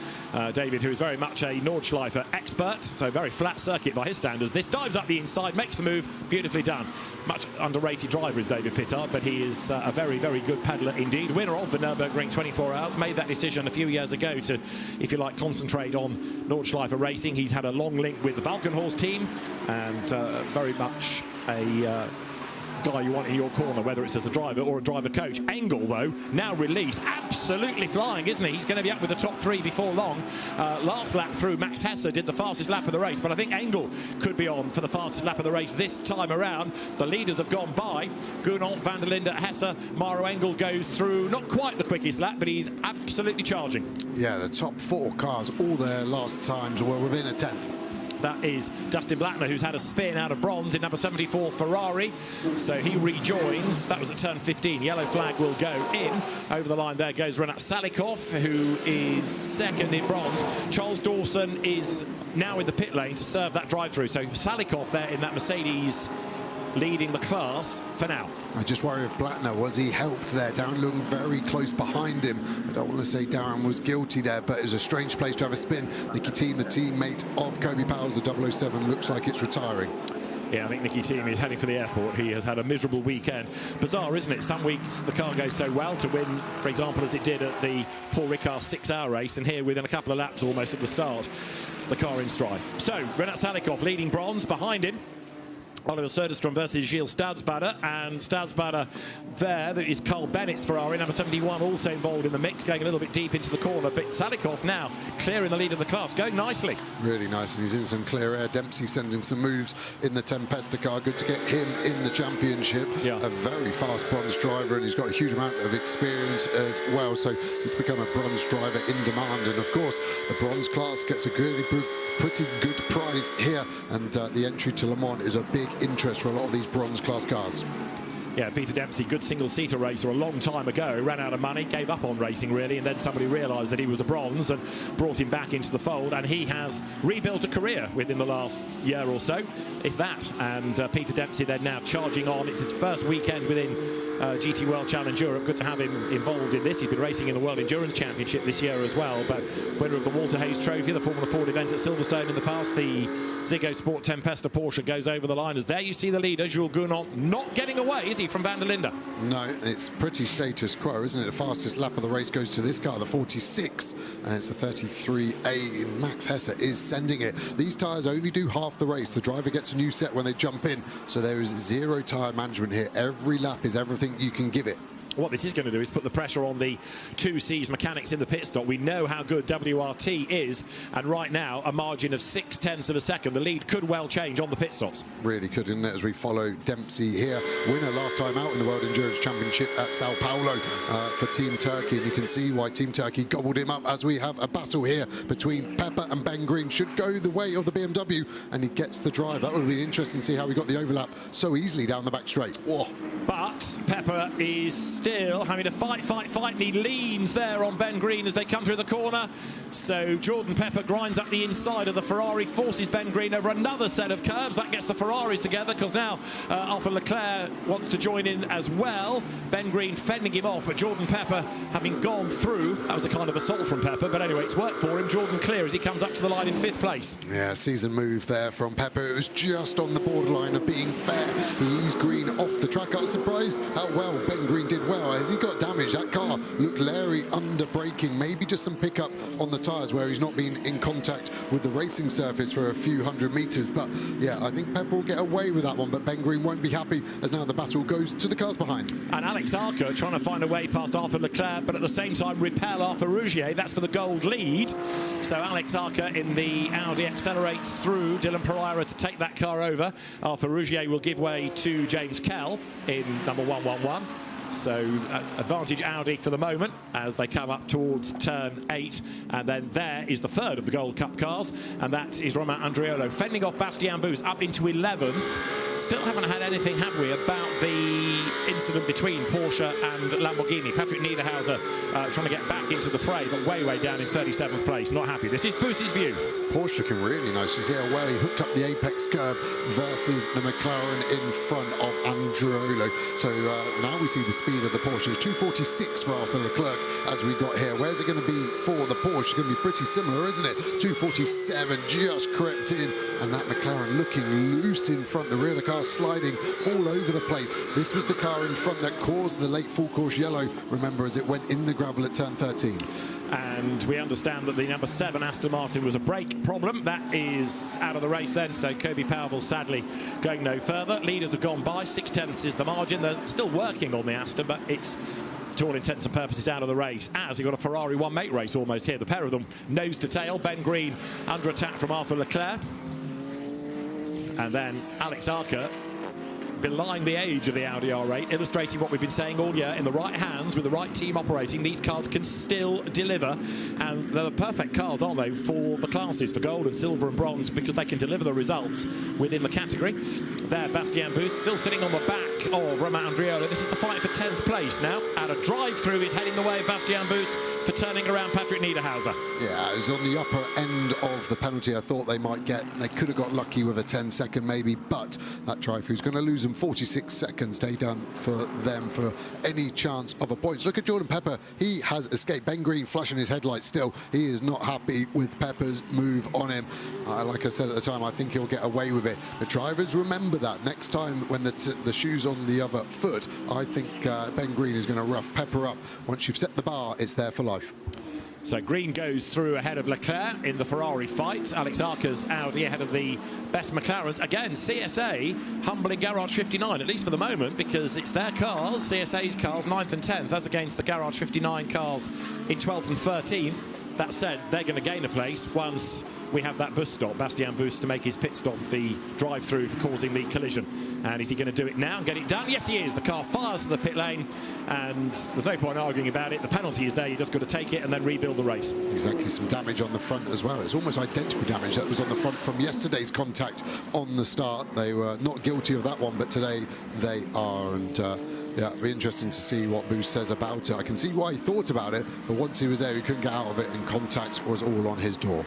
A: David, who is very much a Nordschleifer expert, so very flat circuit by his standards. This dives up the inside, makes the move, beautifully done. Much underrated driver is David Pittard, but he is a very good peddler indeed. Winner of the Nürburgring 24 Hours, made that decision a few years ago to, if you like, concentrate on Nordschleifer racing. He's had a long link with the Valkenhorst team, and very much a guy you want in your corner, whether it's as a driver or a driver coach. Engel, though, now released, absolutely flying, isn't he? He's going to be up with the top 3 before long. Last lap through, Max Hesse did the fastest lap of the race, but I think Engel could be on for the fastest lap of the race this time around. The leaders have gone by. Gounon, Van der Linde, Hesse. Mauro Engel goes through, not quite the quickest lap, but he's absolutely charging.
B: Yeah, the top 4 cars, all their last times were within a 10th.
A: That is Dustin Blattner, who's had a spin out of bronze in number 74 Ferrari. So he rejoins. That was at turn 15. Yellow flag will go in. Over the line there goes Renat Salikov, who is second in bronze. Charles Dawson is now in the pit lane to serve that drive-through. So Salikov there in that Mercedes leading the class for now.
B: I just worry if Blattner, was he helped there? Darren looking very close behind him. I don't want to say Darren was guilty there, but it was a strange place to have a spin. Nicky Team, the teammate of Kobe Powell's, the 007, looks like it's retiring.
A: Yeah, I think Nicky Team is heading for the airport. He has had a miserable weekend. Bizarre, isn't it? Some weeks the car goes so well to win, for example, as it did at the Paul Ricard 6-hour race, and here within a couple of laps almost at the start, the car in strife. So, Renat Salikov leading bronze. Behind him, Oliver Söderström versus Gilles Stadsbader, and Stadsbader there, that is Carl Bennett's Ferrari, number 71, also involved in the mix, going a little bit deep into the corner, but Salikov now clearing the lead of the class, going nicely.
B: Really nice, and he's in some clear air. Dempsey sending some moves in the Tempesta car. Good to get him in the championship. Yeah. A very fast bronze driver, and he's got a huge amount of experience as well, so he's become a bronze driver in demand, and of course the bronze class gets a pretty good prize here, and the entry to Le Mans is a big interest for a lot of these bronze class cars.
A: Yeah, Peter Dempsey, good single-seater racer a long time ago, ran out of money, gave up on racing really, and then somebody realised that he was a bronze and brought him back into the fold, and he has rebuilt a career within the last year or so, if that. And Peter Dempsey then now charging on. It's his first weekend within GT World Challenge Europe. Good to have him involved in this. He's been racing in the World Endurance Championship this year as well, but winner of the Walter Hayes Trophy, the Formula Ford event at Silverstone in the past. The Ziggo Sport Tempesta Porsche goes over the line, as there you see the leader, Jules Gounon, not getting away, is he, from Van der Linde?
B: No, it's pretty status quo, isn't it? The fastest lap of the race goes to this car, the 46, and it's a 33A. Max Hesse is sending it. These tyres only do half the race. The driver gets a new set when they jump in, so there is zero tyre management here. Every lap is everything you can give it.
A: What this is going to do is put the pressure on the 2C's mechanics in the pit stop. We know how good WRT is, and right now a margin of 0.6 of a second. The lead could well change on the pit stops.
B: Really could, isn't it, as we follow Dempsey here. Winner last time out in the World Endurance Championship at Sao Paulo for Team Turkey, and you can see why Team Turkey gobbled him up, as we have a battle here between Pepper and Ben Green. Should go the way of the BMW, and he gets the drive. That would be interesting to see how he got the overlap so easily down the back straight. Whoa.
A: But Pepper is still having to fight, and he leans there on Ben Green as they come through the corner. So Jordan Pepper grinds up the inside of the Ferrari, forces Ben Green over another set of curbs. That gets the Ferraris together, because now Arthur Leclerc wants to join in as well. Ben Green fending him off, but Jordan Pepper having gone through. That was a kind of assault from Pepper, but anyway, it's worked for him. Jordan clear as he comes up to the line in 5th place.
B: Yeah, season move there from Pepper. It was just on the borderline of being fair. He eased Green off the track. I was surprised how well Ben Green did well. As he got damaged, that car looked leery under braking, maybe just some pickup on the tyres where he's not been in contact with the racing surface for a few hundred metres. But yeah, I think Pepper will get away with that one, but Ben Green won't be happy, as now the battle goes to the cars behind.
A: And Alex Arca trying to find a way past Arthur Leclerc, but at the same time repel Arthur Rougier. That's for the gold lead. So Alex Arca in the Audi accelerates through Dylan Pereira to take that car over. Arthur Rougier will give way to James Kell in number 111. So advantage Audi for the moment as they come up towards turn 8, and then there is the third of the Gold Cup cars, and that is Romain Andriolo fending off Bastien Bous up into 11th. Still haven't had anything, have we, about the incident between Porsche and Lamborghini. Patrick Niederhauser trying to get back into the fray, but way down in 37th place. Not happy. This is Bous's view.
B: Porsche looking really nice. You see how well he hooked up the apex curb versus the McLaren in front of Andriolo. So now we see the speed of the Porsche. It's 246 for Arthur Leclerc as we got here. Where's it going to be for the Porsche? It's going to be pretty similar, isn't it? 247 just crept in, and that McLaren looking loose in front. The rear of the car sliding all over the place. This was the car in front that caused the late full course yellow, remember, as it went in the gravel at turn 13.
A: And we understand that the number 7 Aston Martin was a brake problem. That is out of the race then, so Kobe Powell sadly going no further. Leaders have gone by, 0.6 is the margin. They're still working on the Aston, but it's to all intents and purposes out of the race, as you've got a Ferrari one-mate race almost here. The pair of them nose to tail. Ben Green under attack from Arthur Leclerc, and then Alex Arca belying the age of the Audi R8, illustrating what we've been saying all year. In the right hands, with the right team operating, these cars can still deliver, and they're the perfect cars, aren't they, for the classes, for gold and silver and bronze, because they can deliver the results within the category. There, Bastien Bous still sitting on the back of Romain Andriolo. This is the fight for 10th place now. At a drive-through is heading the way of Bastien Bus for turning around Patrick Niederhauser.
B: Yeah, it was on the upper end of the penalty I thought they might get. They could have got lucky with a 10-second maybe, but that drive-through is going to lose them 46 seconds. They done for them for any chance of a point. Look at Jordan Pepper. He has escaped. Ben Green flashing his headlights still. He is not happy with Pepper's move on him. Like I said at the time, I think he'll get away with it. The drivers remember that. Next time when the shoe's on the other foot, I think Ben Green is going to rough Pepper up. Once you've set the bar, it's there for life.
A: So Green goes through ahead of Leclerc in the Ferrari fight. Alex Arca's Audi ahead of the best McLaren. Again, CSA humbling Garage 59, at least for the moment, because it's their cars, CSA's cars, 9th and 10th, as against the Garage 59 cars in 12th and 13th. That said, they're going to gain a place once we have that bus stop, Bastien Bus, to make his pit stop, the drive-through for causing the collision. And is he going to do it now and get it done? Yes, he is. The car fires to the pit lane, and there's no point arguing about it. The penalty is there. You just got to take it and then rebuild the race.
B: Exactly. Some damage on the front as well. It's almost identical damage that was on the front from yesterday's contact on the start. They were not guilty of that one, but today they are. And yeah, it'll be interesting to see what Booth says about it. I can see why he thought about it, but once he was there, he couldn't get out of it, and contact was all on his door.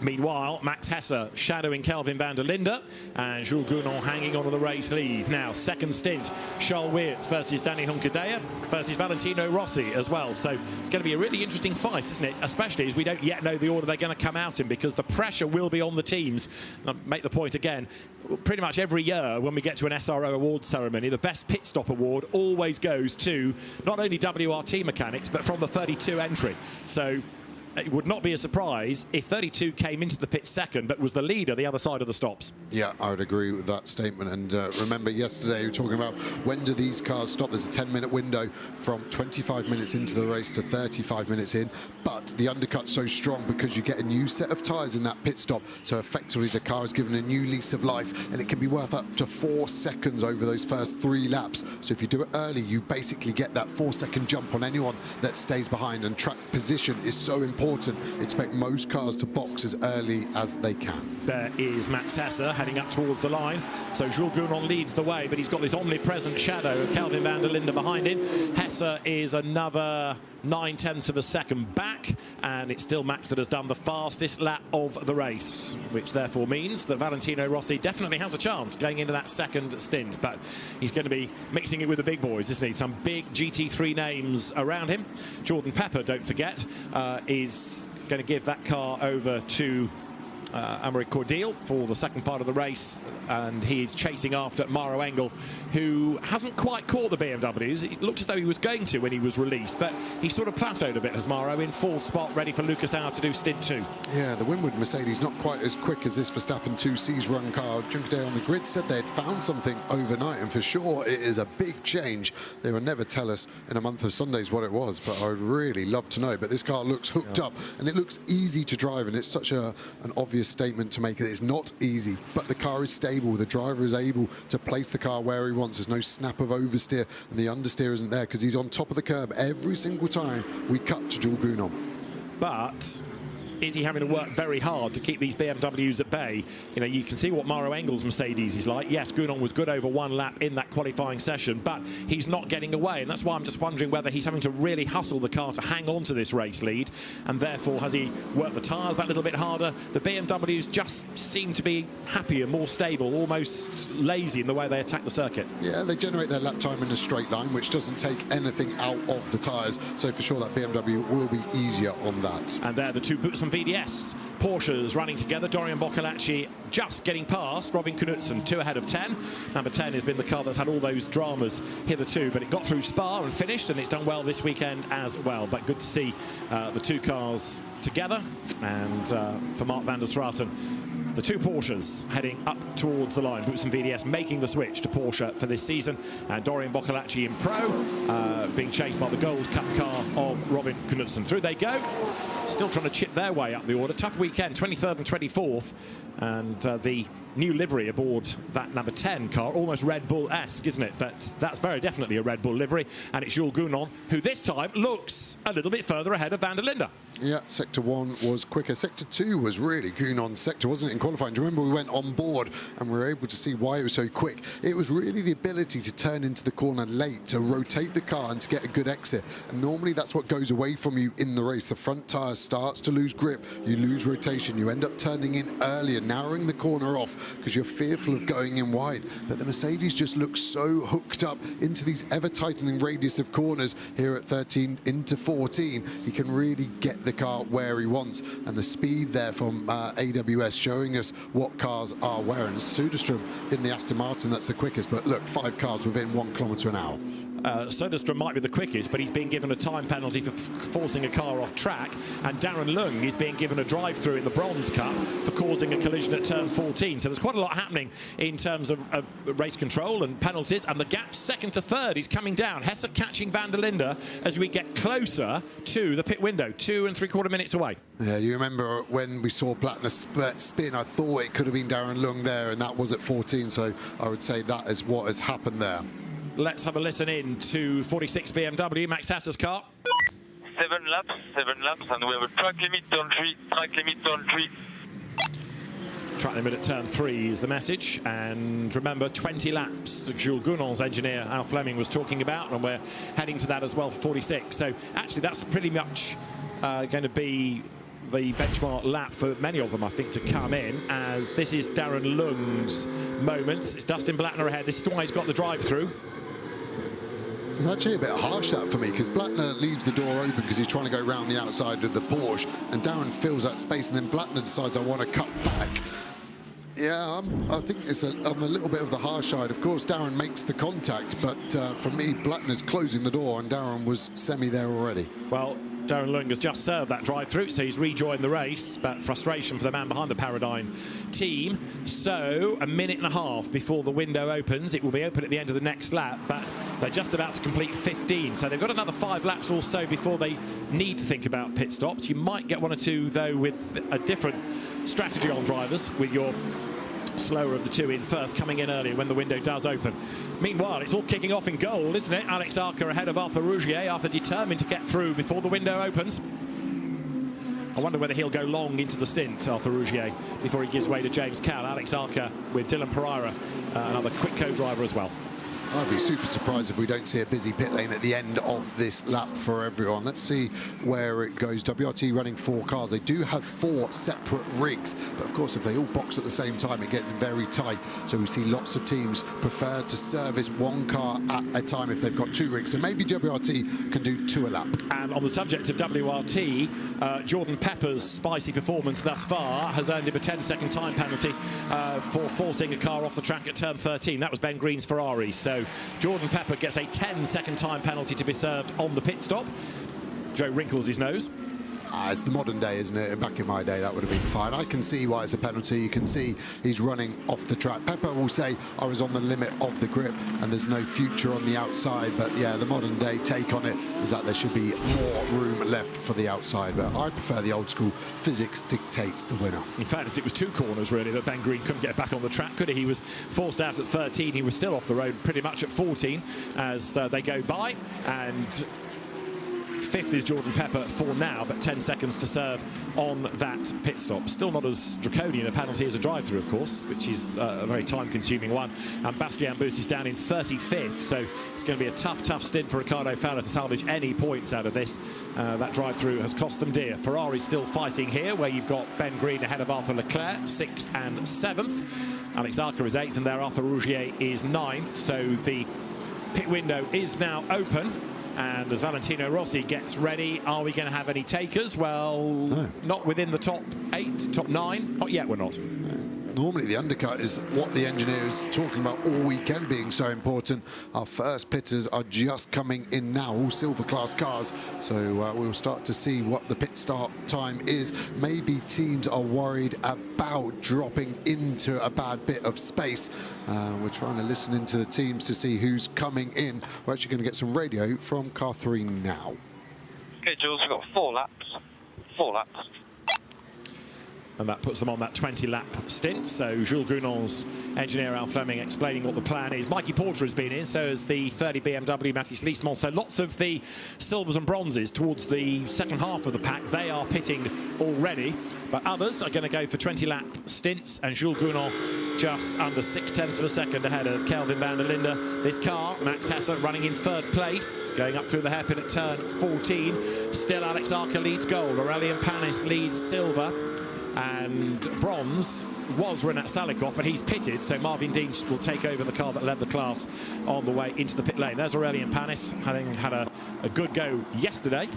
A: Meanwhile, Max Hesse shadowing Kelvin van der Linde, and Jules Gounon hanging on to the race lead. Now, second stint, Charles Weerts versus Danny Honkadea versus Valentino Rossi as well. So it's going to be a really interesting fight, isn't it? Especially as we don't yet know the order they're going to come out in, because the pressure will be on the teams. I'll make the point again, pretty much every year when we get to an SRO award ceremony, the best pit stop award always goes to not only WRT mechanics, but from the 32 entry. So it would not be a surprise if 32 came into the pit second, but was the leader the other side of the stops.
B: Yeah, I would agree with that statement. And remember yesterday we were talking about when do these cars stop. There's a 10-minute window from 25 minutes into the race to 35 minutes in. But the undercut's so strong because you get a new set of tyres in that pit stop. So effectively the car is given a new lease of life, and it can be worth up to 4 seconds over those first 3 laps. So if you do it early, you basically get that 4-second jump on anyone that stays behind. And track position is so important. Expect most cars to box as early as they can.
A: There is Max Hesse heading up towards the line. So Jules Gounon leads the way, but he's got this omnipresent shadow of Kelvin van der Linde behind him. Hesse is another 9/10 of a second back, and it's still Max that has done the fastest lap of the race, which therefore means that Valentino Rossi definitely has a chance going into that second stint. But he's going to be mixing it with the big boys, isn't he? Some big GT3 names around him. Jordan Pepper, don't forget, is going to give that car over to Aymeric Cordial for the second part of the race, and he's chasing after Maro Engel, who hasn't quite caught the BMWs. It looked as though he was going to when he was released, but he sort of plateaued a bit as Maro in 4th spot, ready for Lucas Auer to do stint 2.
B: Yeah, the Winwood Mercedes not quite as quick as this Verstappen 2C's run car. Juncker on the grid said they had found something overnight, and for sure it is a big change. They will never tell us in a month of Sundays what it was, but I would really love to know. But this car looks hooked up, and it looks easy to drive, and it's such an obvious statement to make that it's not easy, but the car is stable. The driver is able to place the car where he wants. There's no snap of oversteer, and the understeer isn't there because he's on top of the curb every single time we cut to Jules Gounon.
A: But is he having to work very hard to keep these BMWs at bay? You know, you can see what Maro Engel's Mercedes is like. Yes, Gounon was good over 1 lap in that qualifying session, but he's not getting away, and that's why I'm just wondering whether he's having to really hustle the car to hang on to this race lead, and therefore has he worked the tyres that little bit harder? The BMWs just seem to be happier, more stable, almost lazy in the way they attack the circuit.
B: Yeah, they generate their lap time in a straight line, which doesn't take anything out of the tyres, so for sure that BMW will be easier on that.
A: And there the two Boots and VDS Porsches running together. Dorian Boccolacci just getting past Robin Knudsen, 2 ahead of 10. Number 10 has been the car that's had all those dramas hitherto, but it got through Spa and finished, and it's done well this weekend as well. But good to see the 2 cars together, and for Mark van der Straten, the 2 Porsches heading up towards the line. Boots and VDS making the switch to Porsche for this season, and Dorian Boccolacci in Pro, being chased by the Gold Cup car of Robin Knudsen. Through they go, still trying to chip their way up the order. Tough weekend, 23rd and 24th, and the new livery aboard that number 10 car, almost Red Bull-esque, isn't it? But that's very definitely a Red Bull livery, and it's Jules Gounon, who this time looks a little bit further ahead of van der Linde.
B: Yeah, Sector 1 was quicker. Sector 2 was really goon on sector, wasn't it, in qualifying? Do you remember we went on board and we were able to see why it was so quick? It was really the ability to turn into the corner late, to rotate the car and to get a good exit. And normally that's what goes away from you in the race. The front tyre starts to lose grip, you lose rotation, you end up turning in earlier, narrowing the corner off because you're fearful of going in wide. But the Mercedes just looks so hooked up into these ever-tightening radius of corners here at 13 into 14. He can really get the car where he wants, and the speed there from AWS showing us what cars are where. And Soderstrom in the Aston Martin, that's the quickest, but look, 5 cars within 1 kilometre an hour.
A: Soderstrom might be the quickest, but he's being given a time penalty for forcing a car off track, and Darren Lung is being given a drive-through in the Bronze Cup for causing a collision at turn 14. So there's quite a lot happening in terms of race control and penalties, and the gap second to third is coming down. Hesse catching Van der Linde as we get closer to the pit window, 2 3/4 minutes away.
B: Yeah, you remember when we saw Blattner spin, I thought it could have been Darren Lung there, and that was at 14, so I would say that is what has happened there.
A: Let's have a listen in to 46 BMW, Max Hasse's car.
N: 7 laps, and we have a track limit turn 3,
A: Track limit at turn 3 is the message, and remember 20 laps. Jules Gounon's engineer Al Fleming was talking about, and we're heading to that as well for 46. So actually that's pretty much going to be the benchmark lap for many of them, I think, to come in, as this is Darren Lung's moment. It's Dustin Blattner ahead. This is why he's got the drive-through.
B: It's actually a bit harsh, that, for me, because Blattner leaves the door open because he's trying to go round the outside of the Porsche, and Darren fills that space, and then Blattner decides, I want to cut back. Yeah, I think it's on a little bit of the harsh side. Of course, Darren makes the contact, but for me, Blattner's closing the door, and Darren was semi there already.
A: Well, Darren Lung has just served that drive-through, so he's rejoined the race, but frustration for the man behind the Paradigm team. So, a minute and a half before the window opens. It will be open at the end of the next lap, but they're just about to complete 15. So they've got another 5 laps or so before they need to think about pit stops. You might get 1 or 2, though, with a different strategy on drivers, with your slower of the 2 in first, coming in earlier when the window does open. Meanwhile, it's all kicking off in gold, isn't it? Alex Arca ahead of Arthur Rougier. Arthur determined to get through before the window opens. I wonder whether he'll go long into the stint, Arthur Rougier, before he gives way to James Cal. Alex Arca with Dylan Pereira, another quick co-driver as well.
B: I'd be super surprised if we don't see a busy pit lane at the end of this lap for everyone. Let's see where it goes. WRT running 4 cars. They do have 4 separate rigs, but of course if they all box at the same time, it gets very tight. So we see lots of teams prefer to service 1 car at a time if they've got 2 rigs. So maybe WRT can do 2 a lap.
A: And on the subject of WRT, Jordan Pepper's spicy performance thus far has earned him a 10-second time penalty for forcing a car off the track at turn 13. That was Ben Green's Ferrari. So Jordan Pepper gets a 10-second time penalty to be served on the pit stop. Joe wrinkles his nose.
B: It's the modern day, isn't it? Back in my day, that would have been fine. I can see why it's a penalty. You can see he's running off the track. Pepper will say, I was on the limit of the grip and there's no future on the outside. But yeah, the modern day take on it is that there should be more room left for the outside. But I prefer the old school. Physics dictates the winner.
A: In fact, it was 2 corners, really, that Ben Green couldn't get back on the track, could he? He was forced out at 13. He was still off the road pretty much at 14 as they go by. And 5th is Jordan Pepper for now, but 10 seconds to serve on that pit stop. Still not as draconian a penalty as a drive-through, of course, which is a very time-consuming one. And Bastien Bus is down in 35th, so it's going to be a tough stint for Ricardo Fowler to salvage any points out of this. That drive-through has cost them dear. Ferrari's still fighting here, where you've got Ben Green ahead of Arthur Leclerc, 6th and 7th. Alex Arca is 8th, and there Arthur Rougier is 9th. So the pit window is now open. And as Valentino Rossi gets ready, are we going to have any takers? Well, no. Not within the top 8, top 9. Not yet, we're not.
B: Normally the undercut is what the engineer is talking about all weekend being so important. Our first pitters are just coming in now, all silver class cars. So we'll start to see what the pit start time is. Maybe teams are worried about dropping into a bad bit of space. We're trying to listen into the teams to see who's coming in. We're actually going to get some radio from car 3 now.
N: Okay, Jules, we've got 4 laps. 4 laps.
A: And that puts them on that 20-lap stint. So Jules Gounon's engineer Al Fleming explaining what the plan is. Mikey Porter has been in, so has the 30 BMW Mathis Leesmont. So lots of the silvers and bronzes towards the second half of the pack. They are pitting already, but others are going to go for 20-lap stints. And Jules Gounon just under 0.6 of a second ahead of Kelvin van der Linde. This car, Max Hesse, running in third place, going up through the hairpin at turn 14. Still Alex Arca leads gold. Aurelien Panis leads silver. And bronze was Renat Salikov, but he's pitted, so Marvin Dean will take over the car that led the class on the way into the pit lane. There's Aurelien Panis, having had a good go yesterday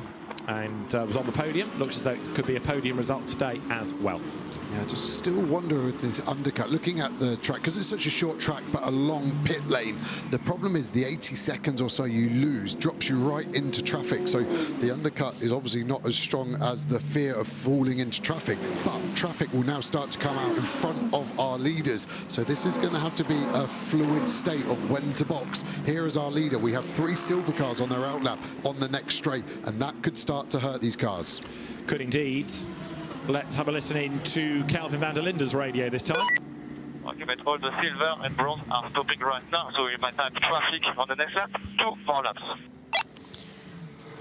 A: and was on the podium. Looks as though it could be a podium result today as well.
B: Yeah, just still wonder with this undercut, looking at the track, because it's such a short track but a long pit lane. The problem is the 80 seconds or so you lose drops you right into traffic. So the undercut is obviously not as strong as the fear of falling into traffic, but traffic will now start to come out in front of our leaders. So this is going to have to be a fluid state of when to box. Here is our leader. We have 3 silver cars on their outlap on the next straight, and that could start to hurt these cars.
A: Could indeed. Let's have a listen in to Kelvin van der Linde's radio this time.
N: Okay, but all the silver and bronze are stopping right now, so we might have traffic on the next lap. 2 more laps.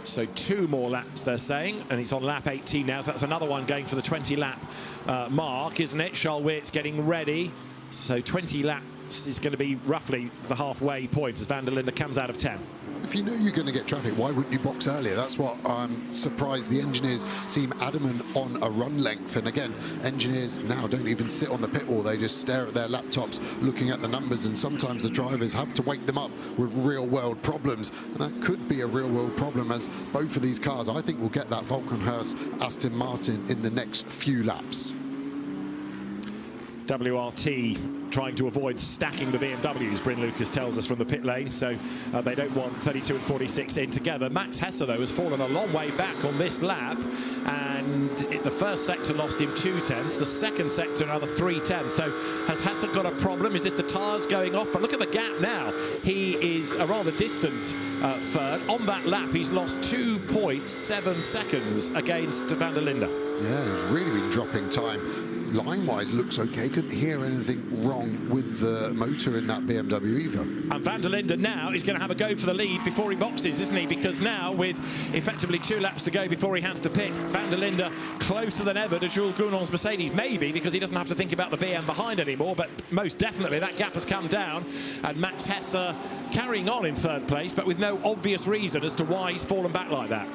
A: So 2 more laps, they're saying, and it's on lap 18 now, so that's another one going for the 20-lap mark, isn't it? Charles Witt's getting ready. So 20 laps is going to be roughly the halfway point as van der Linde comes out of 10.
B: If you know you're going to get traffic, why wouldn't you box earlier? That's what I'm surprised. The engineers seem adamant on a run length. And again, engineers now don't even sit on the pit wall. They just stare at their laptops looking at the numbers. And sometimes the drivers have to wake them up with real-world problems. And that could be a real-world problem, as both of these cars, I think, will get that Volkenhurst Aston Martin in the next few laps.
A: WRT trying to avoid stacking the BMWs, Bryn Lucas tells us from the pit lane, so they don't want 32 and 46 in together. Max Hesse, though, has fallen a long way back on this lap, and the first sector lost him 2/10, the second sector another 3/10. So has Hesse got a problem? Is this the tyres going off? But look at the gap now. He is a rather distant third. On that lap, he's lost 2.7 seconds against van der Linde.
B: Yeah, he's really been dropping time. Line-wise looks okay. Couldn't hear anything wrong with the motor in that BMW either.
A: And van der Linde now is going to have a go for the lead before he boxes, isn't he? Because now, with effectively 2 laps to go before he has to pit, van der Linde closer than ever to Jules Gounon's Mercedes. Maybe because he doesn't have to think about the BM behind anymore, but most definitely that gap has come down. And Max Hesse carrying on in third place, but with no obvious reason as to why he's fallen back like that.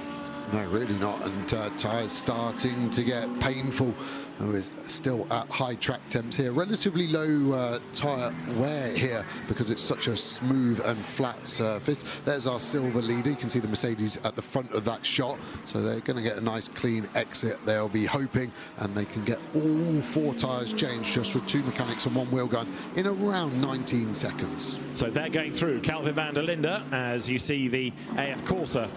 B: No, really not. And tyres starting to get painful. We're still at high track temps here. Relatively low tyre wear here because it's such a smooth and flat surface. There's our silver leader. You can see the Mercedes at the front of that shot. So they're going to get a nice clean exit, they'll be hoping. And they can get all 4 tyres changed just with 2 mechanics and 1 wheel gun in around 19 seconds.
A: So they're going through. Kelvin van der Linde, as you see the AF Corsa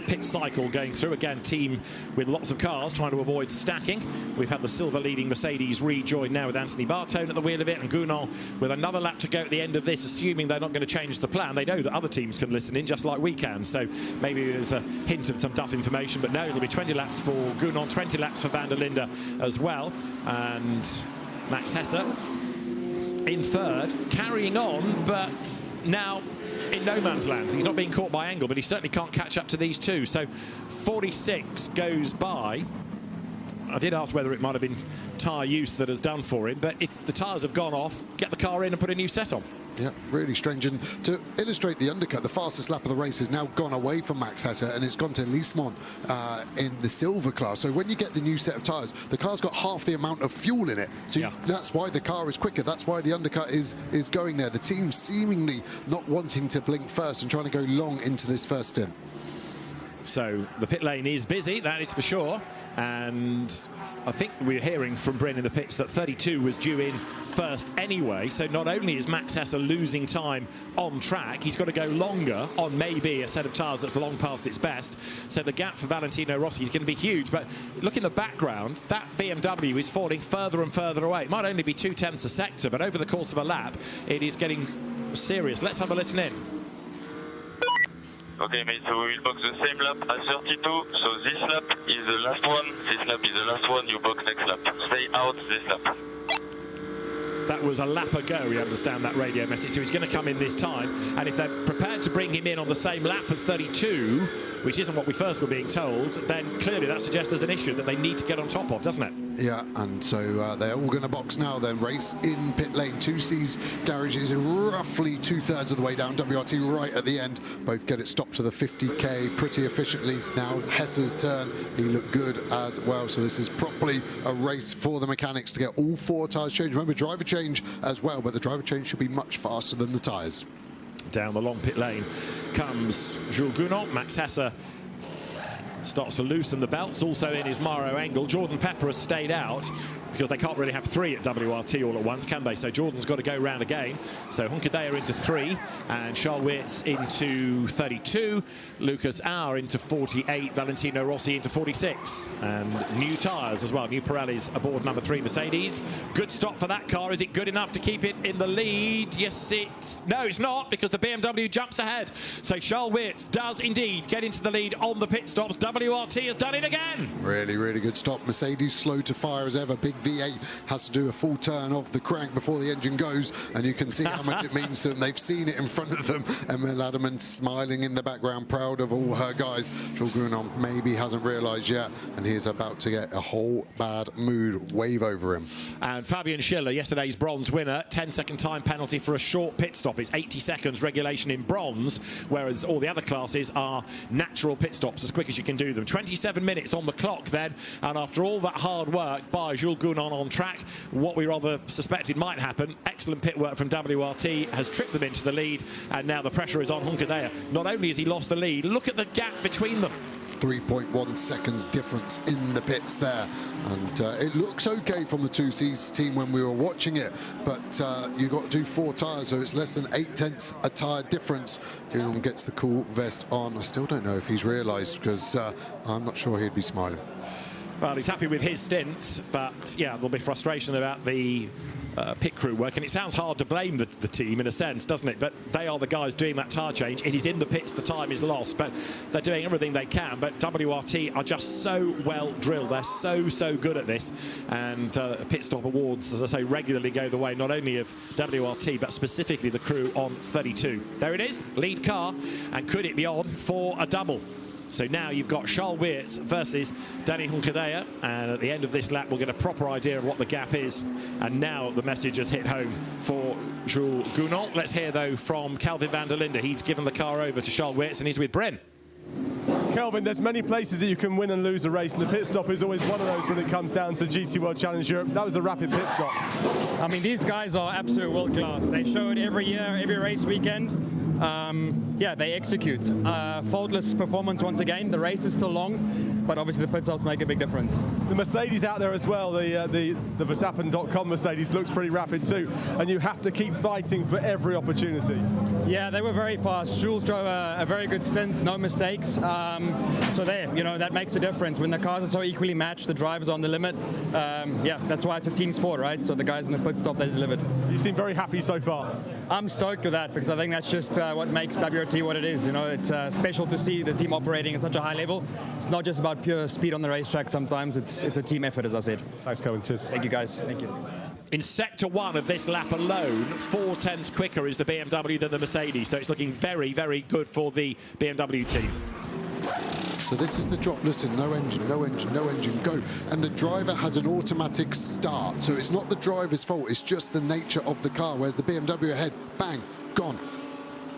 A: pit cycle going through. Again, team with lots of cars trying to avoid stacking. We've had the silver leading Mercedes rejoin now with Anthony Bartone at the wheel of it, and Gounon with another lap to go at the end of this, assuming they're not going to change the plan. They know that other teams can listen in just like we can, so maybe there's a hint of some duff information, but no, it'll be 20 laps for Gounon, 20 laps for van der Linde as well. And Max Hesse in third, carrying on, but now in no man's land. He's not being caught by angle, but he certainly can't catch up to these two. So 46 goes by. I did ask whether it might have been tyre use that has done for him, but if the tyres have gone off, get the car in and put a new set on.
B: Yeah, really strange. And to illustrate the undercut, the fastest lap of the race has now gone away from Max Hesse, and it's gone to Leesmont in the silver class. So when you get the new set of tyres, the car's got half the amount of fuel in it. So yeah, that's why the car is quicker. That's why the undercut is going there. The team seemingly not wanting to blink first and trying to go long into this first stint.
A: So the pit lane is busy, that is for sure. And I think we're hearing from Bryn in the pits that 32 was due in first anyway. So not only is Max Hesse losing time on track, he's got to go longer on maybe a set of tyres that's long past its best. So the gap for Valentino Rossi is going to be huge. But look in the background, that BMW is falling further and further away. It might only be 0.2 a sector, but over the course of a lap, it is getting serious. Let's have a listen in.
N: Okay, mate, so we will box the same lap as 32. So this lap is the last one, this lap is the last one, you box next lap. Stay out this lap.
A: That was a lap ago, we understand that radio message, so he's going to come in this time. And if they're prepared to bring him in on the same lap as 32, which isn't what we first were being told, then clearly that suggests there's an issue that they need to get on top of, doesn't it?
B: Yeah, and so they're all going to box now then. Race in pit lane. 2C's garage is roughly 2/3 of the way down. WRT right at the end. Both get it stopped to the 50k pretty efficiently. It's now Hesse's turn. He looked good as well. So this is properly a race for the mechanics to get all 4 tyres changed. Remember, driver change as well, but the driver change should be much faster than the tyres.
A: Down the long pit lane comes Jules Gounod. Max Hesse starts to loosen the belts. Also in is Mauro Engel. Jordan Pepper has stayed out because they can't really have 3 at WRT all at once, can they? So Jordan's got to go round again. So Hunkadea into 3 and Charles Wirtz into 32. Lucas Auer into 48. Valentino Rossi into 46. And new tyres as well. New Pirellis aboard number 3 Mercedes. Good stop for that car. Is it good enough to keep it in the lead? Yes, no, it's not, because the BMW jumps ahead. So Charles Wirtz does indeed get into the lead on the pit stops. WRT has done it again.
B: Really, really good stop. Mercedes slow to fire as ever. Big V8 has to do a full turn of the crank before the engine goes, and you can see how much it means to them. They've seen it in front of them. Emma Laderman smiling in the background, proud of all her guys. Jules Gounod maybe hasn't realised yet, and he is about to get a whole bad mood wave over him.
A: And Fabian Schiller, yesterday's bronze winner, 10-second time penalty for a short pit stop. It's 80 seconds regulation in bronze, whereas all the other classes are natural pit stops, as quick as you can do them. 27 minutes on the clock then, and after all that hard work by Jules Gounod on track, what we rather suspected might happen, excellent pit work from WRT has tripped them into the lead, and now the pressure is on Hunkadea. Not only has he lost the lead, look at the gap between them.
B: 3.1 seconds difference in the pits there, and it looks okay from the 2C's team when we were watching it, but you've got to do 4 tyres, so it's less than 8/10 a tyre difference. Gounod gets the cool vest on. I still don't know if he's realised, because I'm not sure he'd be smiling.
A: Well, he's happy with his stint, but yeah, there'll be frustration about the pit crew work, and it sounds hard to blame the team in a sense, doesn't it? But they are the guys doing that tyre change. It is in the pits, the time is lost, but they're doing everything they can. But WRT are just so well drilled. They're so good at this, and pit stop awards, as I say, regularly go the way not only of WRT but specifically the crew on 32. There it is, lead car, and could it be on for a double? So now you've got Charles Wirtz versus Danny Hunkadea, and at the end of this lap we'll get a proper idea of what the gap is. And now the message has hit home for Jules Gounod. Let's hear though from Kelvin van der Linde. He's given the car over to Charles Wirtz and he's with Bryn.
G: Kelvin, there's many places that you can win and lose a race, and the pit stop is always one of those when it comes down to GT World Challenge Europe. That was a rapid pit stop.
J: I mean, these guys are absolute world class. They show it every year, every race weekend. Yeah, they execute. Faultless performance once again. The race is still long, but obviously the pit stops make a big difference.
G: The Mercedes out there as well, the Verstappen.com Mercedes looks pretty rapid too, and you have to keep fighting for every opportunity.
J: Yeah, they were very fast. Jules drove a very good stint, no mistakes. So there, you know, that makes a difference. When the cars are so equally matched, the drivers on the limit, yeah, that's why it's a team sport, right? So the guys in the pit stop, they delivered.
G: You seem very happy so far.
J: I'm stoked with that, because I think that's just what makes WRT what it is. You know, it's special to see the team operating at such a high level. It's not just about pure speed on the racetrack. Sometimes it's a team effort, as I said.
G: Thanks, Kelvin. Cheers.
J: Thank you, guys. Thank you.
A: In sector 1 of this lap alone, 4/10 quicker is the BMW than the Mercedes, so it's looking very good for the BMW team.
B: So this is the drop. Listen, no engine, no engine, no engine, go. And the driver has an automatic start. So it's not the driver's fault, it's just the nature of the car. Whereas the BMW ahead, bang, gone.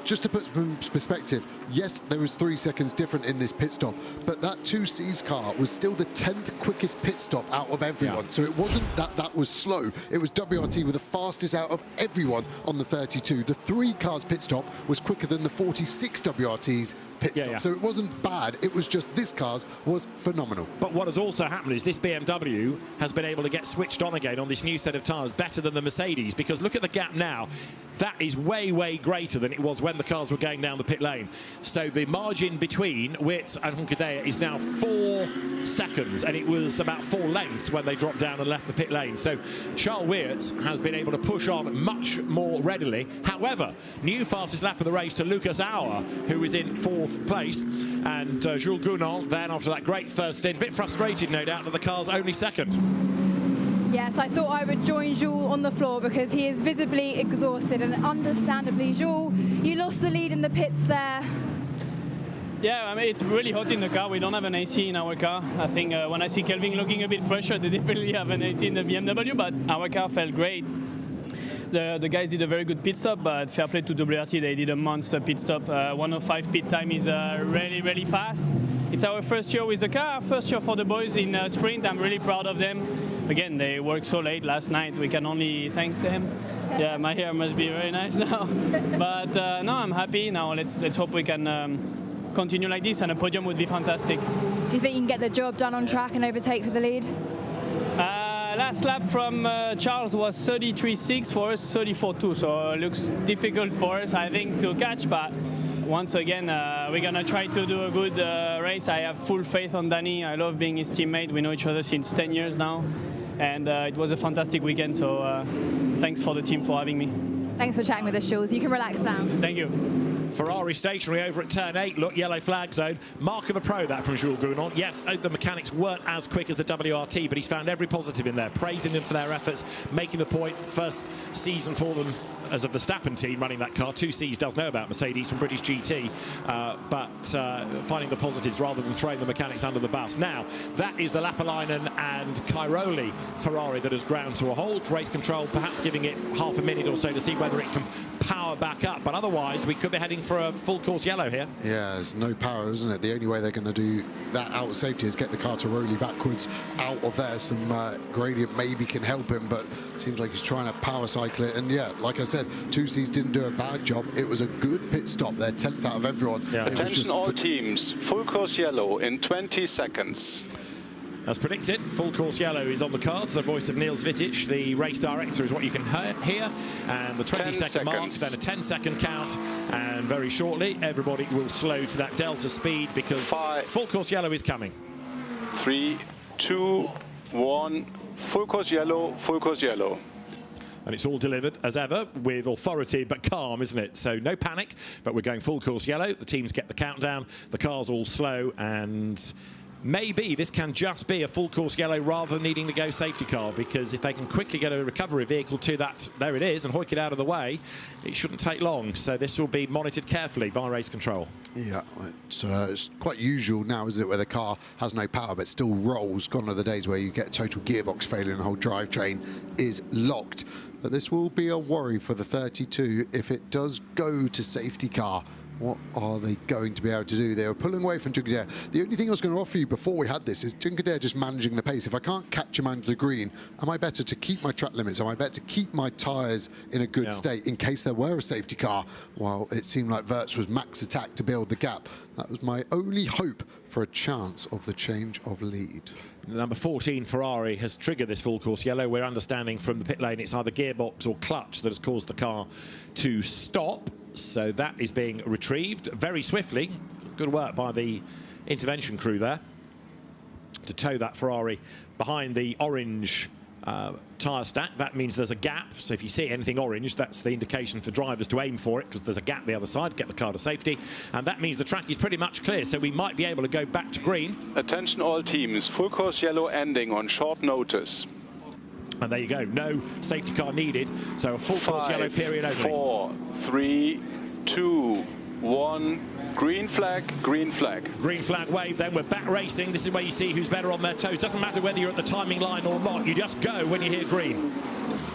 B: Just to put some perspective, yes, there was 3 seconds different in this pit stop, but that 2C's car was still the 10th quickest pit stop out of everyone. Yeah. So it wasn't that was slow. It was WRT with the fastest out of everyone on the 32. The 3 cars pit stop was quicker than the 46 WRT's pit stop. So it wasn't bad. It was just this car's was phenomenal.
A: But what has also happened is this BMW has been able to get switched on again on this new set of tyres better than the Mercedes, because look at the gap now. That is way greater than it was when the cars were going down the pit lane. So the margin between Wirtz and Hunkadea is now 4 seconds, and it was about 4 lengths when they dropped down and left the pit lane. So Charles Wirtz has been able to push on much more readily. However, new fastest lap of the race to Lucas Auer, who is in 4th 4th place. And Jules Gounon then, after that great first stint, a bit frustrated, no doubt, that the car's only second.
D: Yes, I thought I would join Jules on the floor because he is visibly exhausted, and understandably. Jules, you lost the lead in the pits there.
O: Yeah, I mean, it's really hot in the car. We don't have an AC in our car. I think when I see Kelvin looking a bit fresher, they definitely have an AC in the BMW, but our car felt great. The guys did a very good pit stop, but fair play to WRT, they did a monster pit stop. 1:05 pit time is really, really fast. It's our first year with the car, first year for the boys in sprint. I'm really proud of them. Again, they worked so late last night. We can only thank them. Yeah, my hair must be very nice now. But no, I'm happy. Now let's hope we can continue like this, and a podium would be fantastic.
D: Do you think you can get the job done on track and overtake for the lead?
O: Last lap from Charles was 33.6, for us 34.2, so it looks difficult for us, I think, to catch, but once again, we're going to try to do a good race. I have full faith on Danny. I love being his teammate. We know each other since 10 years now, and it was a fantastic weekend, so thanks for the team for having me.
D: Thanks for chatting with us, Jules. You can relax now.
O: Thank you.
A: Ferrari stationary over at turn 8. Look, yellow flag zone. Mark of a pro, that from Jules Gounon. Yes, the mechanics weren't as quick as the WRT, but he's found every positive in there, praising them for their efforts, making the point. First season for them as a Verstappen team running that car. 2Cs does know about Mercedes from British GT, but finding the positives rather than throwing the mechanics under the bus. Now, that is the Lapalainen and Cairoli Ferrari that has ground to a halt. Race control perhaps giving it half a minute or so to see whether it can power back up, but otherwise we could be heading for a full course yellow here.
B: Yeah, there's no power, isn't it? The only way they're going to do that out of safety is get the car to rolly backwards out of there. Some gradient maybe can help him, but it seems like he's trying to power cycle it. And yeah, like I said, 2Cs didn't do a bad job. It was a good pit stop. They're 10th out of everyone.
A: Yeah.
C: Attention all teams, full course yellow in 20 seconds.
A: As predicted, full course yellow is on the cards. The voice of Niels Vitic, the race director, is what you can hear. And the 20-second mark, then a 10-second count. And very shortly, everybody will slow to that delta speed because full course yellow is coming.
C: 3, 2, 1, full course yellow, full course yellow.
A: And it's all delivered, as ever, with authority, but calm, isn't it? So no panic, but we're going full course yellow. The teams get the countdown. The car's all slow, and maybe this can just be a full course yellow rather than needing to go safety car, because if they can quickly get a recovery vehicle to that, there it is, and hoik it out of the way, it shouldn't take long. So this will be monitored carefully by race control.
B: Yeah, it's quite usual now, isn't it, where the car has no power but still rolls. Gone are the days where you get a total gearbox failure and the whole drivetrain is locked. But this will be a worry for the 32 if it does go to safety car. What are they going to be able to do? They were pulling away from Juncker. The only thing I was going to offer you before we had this is Juncker just managing the pace. If I can't catch him under the green, am I better to keep my track limits? Am I better to keep my tyres in a good state in case there were a safety car? While it seemed like Wirtz was max attack to build the gap. That was my only hope for a chance of the change of lead.
A: Number 14 Ferrari has triggered this full course yellow. We're understanding from the pit lane it's either gearbox or clutch that has caused the car to stop. So that is being retrieved very swiftly. Good work by the intervention crew there to tow that Ferrari behind the orange tyre stack. That means there's a gap. So if you see anything orange, that's the indication for drivers to aim for it, because there's a gap the other side, get the car to safety. And that means the track is pretty much clear, so we might be able to go back to green.
C: Attention all teams, full course yellow ending on short notice.
A: And there you go, no safety car needed. So a full course yellow period only.
C: 4, 3, 2, 1. Green flag, green flag.
A: Green flag wave, then we're back racing. This is where you see who's better on their toes. Doesn't matter whether you're at the timing line or not. You just go when you hear green.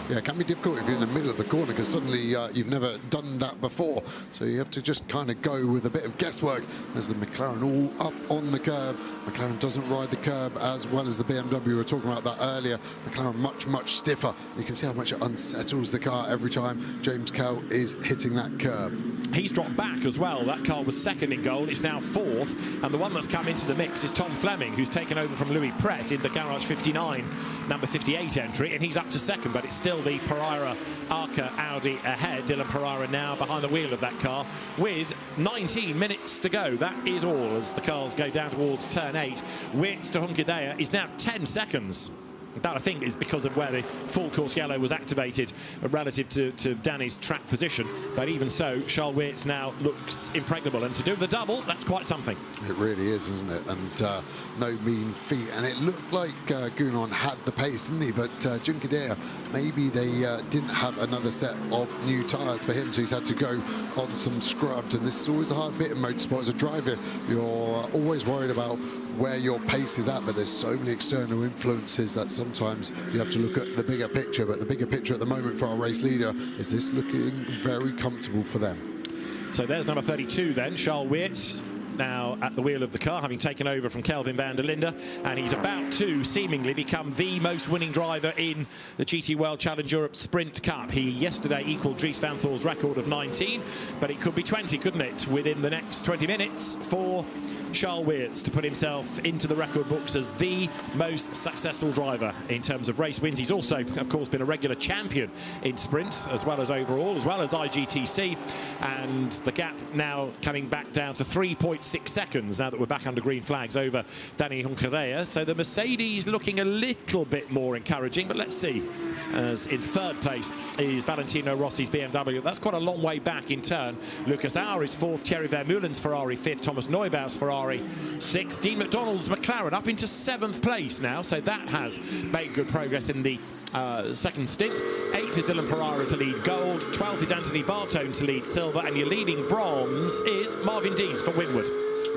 B: Yeah, it can be difficult if you're in the middle of the corner, because suddenly you've never done that before. So you have to just kind of go with a bit of guesswork as the McLaren all up on the curb. McLaren doesn't ride the curb as well as the BMW. We were talking about that earlier. McLaren much, much stiffer. You can see how much it unsettles the car every time James Kell is hitting that curb.
A: He's dropped back as well. That car was second in goal. It's now fourth. And the one that's come into the mix is Tom Fleming, who's taken over from Louis Pret in the Garage 59, number 58 entry. And he's up to second, but it's still the Pereira Arca Audi ahead. Dylan Pereira now behind the wheel of that car with 19 minutes to go. That is all as the cars go down towards turn 8. Wirtz to Hunkadea is now 10 seconds. That, I think, is because of where the full course yellow was activated relative to Danny's track position. But even so, Charles Weerts now looks impregnable. And to do the double, that's quite something.
B: It really is, isn't it? And no mean feat. And it looked like Gounon had the pace, didn't he? But Junqueira, maybe they didn't have another set of new tyres for him, so he's had to go on some scrubbed. And this is always a hard bit in motorsport. As a driver, you're always worried about where your pace is at, but there's so many external influences that sometimes you have to look at the bigger picture. But the bigger picture at the moment for our race leader is this looking very comfortable for them.
A: So there's number 32 then, Charles Weerts, now at the wheel of the car, having taken over from Kelvin van der Linde, and he's about to seemingly become the most winning driver in the GT World Challenge Europe Sprint Cup. He yesterday equalled Dries van Thor's record of 19, but it could be 20, couldn't it, within the next 20 minutes for Charles Weerts to put himself into the record books as the most successful driver in terms of race wins. He's also, of course, been a regular champion in sprint, as well as overall, as well as IGTC, and the gap now coming back down to 3.6 seconds now that we're back under green flags over Danny Junqueira. So the Mercedes looking a little bit more encouraging, but let's see. As in third place is Valentino Rossi's BMW. That's quite a long way back in turn. Lucas Auer is fourth, Thierry Vermeulen's Ferrari fifth, Thomas Neubauer's Ferrari sixth, Dean McDonald's McLaren up into seventh place now, so that has made good progress in the second stint. Eighth is Dylan Pereira to lead gold, 12th is Anthony Bartone to lead silver, and your leading bronze is Marvin Deans for Winward.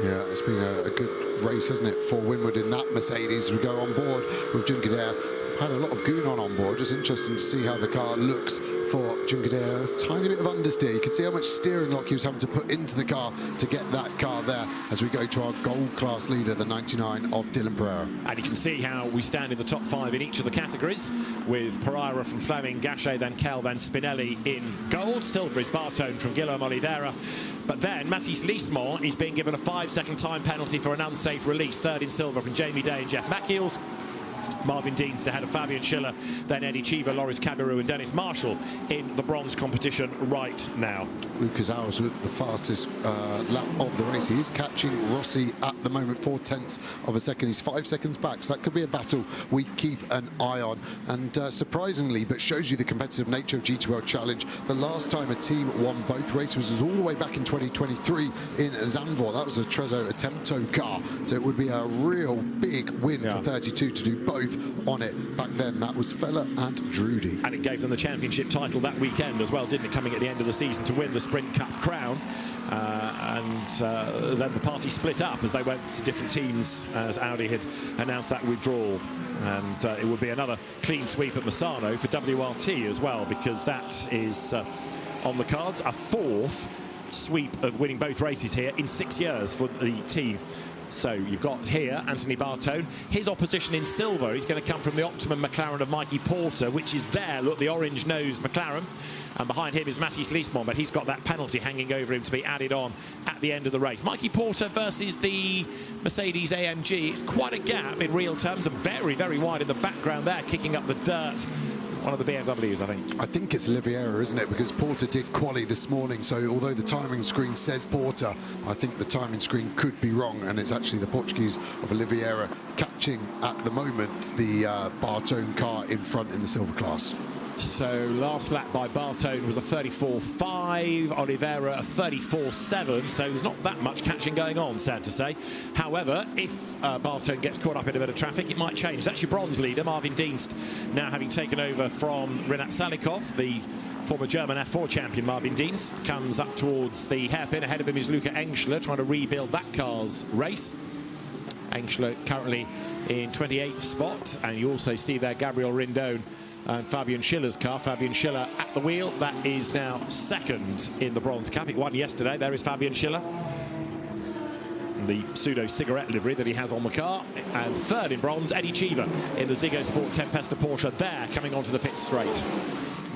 B: Yeah, it's been a good race, hasn't it, for Winward in that Mercedes. We go on board with Junqueira. We've had a lot of Gounon on board. Just interesting to see how the car looks for Junqueira. A tiny bit of understeer. You can see how much steering lock he was having to put into the car to get that car there as we go to our gold class leader, the 99 of Dylan Pereira.
A: And you can see how we stand in the top five in each of the categories, with Pereira from Fleming, Gachet, then Kelv and Spinelli in gold. Silver is Bartone from Guillaume Oliveira. But then Mathis Leesmont is being given a 5-second time penalty for an unsafe release. Third in silver from Jamie Day and Jeff Mackiels. Marvin Deans ahead of Fabian Schiller, then Eddie Cheever, Loris Cabarrou and Dennis Marshall in the bronze competition right now.
B: Lucas Auer with the fastest lap of the race. He is catching Rossi at the moment, 0.4 of a second. He's 5 seconds back, so that could be a battle we keep an eye on. And surprisingly, but shows you the competitive nature of GT World Challenge, the last time a team won both races was all the way back in 2023 in Zandvoort. That was a Trezzo Attempto car, so it would be a real big win for 32 to do both on it. Back then, that was Fella and Drudy.
A: And it gave them the championship title that weekend as well, didn't it, coming at the end of the season to win the Sprint Cup crown. Then the party split up as they went to different teams as Audi had announced that withdrawal. And it would be another clean sweep at Misano for WRT as well, because that is on the cards. A fourth sweep of winning both races here in 6 years for the team. So you've got here Anthony Bartone. His opposition in silver is going to come from the Optimum McLaren of Mikey Porter, which is there. Look, the orange-nosed McLaren. And behind him is Mathis Leesmont, but he's got that penalty hanging over him to be added on at the end of the race. Mikey Porter versus the Mercedes AMG. It's quite a gap in real terms, and very, very wide in the background there, kicking up the dirt. One of the BMWs, I think. I
B: think it's Oliveira, isn't it? Because Porter did quali this morning, so although the timing screen says Porter, I think the timing screen could be wrong, and it's actually the Portuguese of Oliveira catching at the moment the Bartone car in front in the silver class.
A: So last lap by Bartone was a 34.5, Oliveira a 34.7, so there's not that much catching going on, sad to say. However, if Bartone gets caught up in a bit of traffic, it might change. That's your bronze leader, Marvin Dienst, now having taken over from Renat Salikov, the former German F4 champion. Marvin Dienst comes up towards the hairpin. Ahead of him is Luca Engschler, trying to rebuild that car's race. Engschler currently in 28th spot, and you also see there Gabriel Rindone and Fabian Schiller's car. Fabian Schiller at the wheel. That is now second in the Bronze Cup. It won yesterday. There is Fabian Schiller. The pseudo cigarette livery that he has on the car. And third in bronze, Eddie Cheever in the Ziggo Sport Tempesta Porsche there, coming onto the pit straight.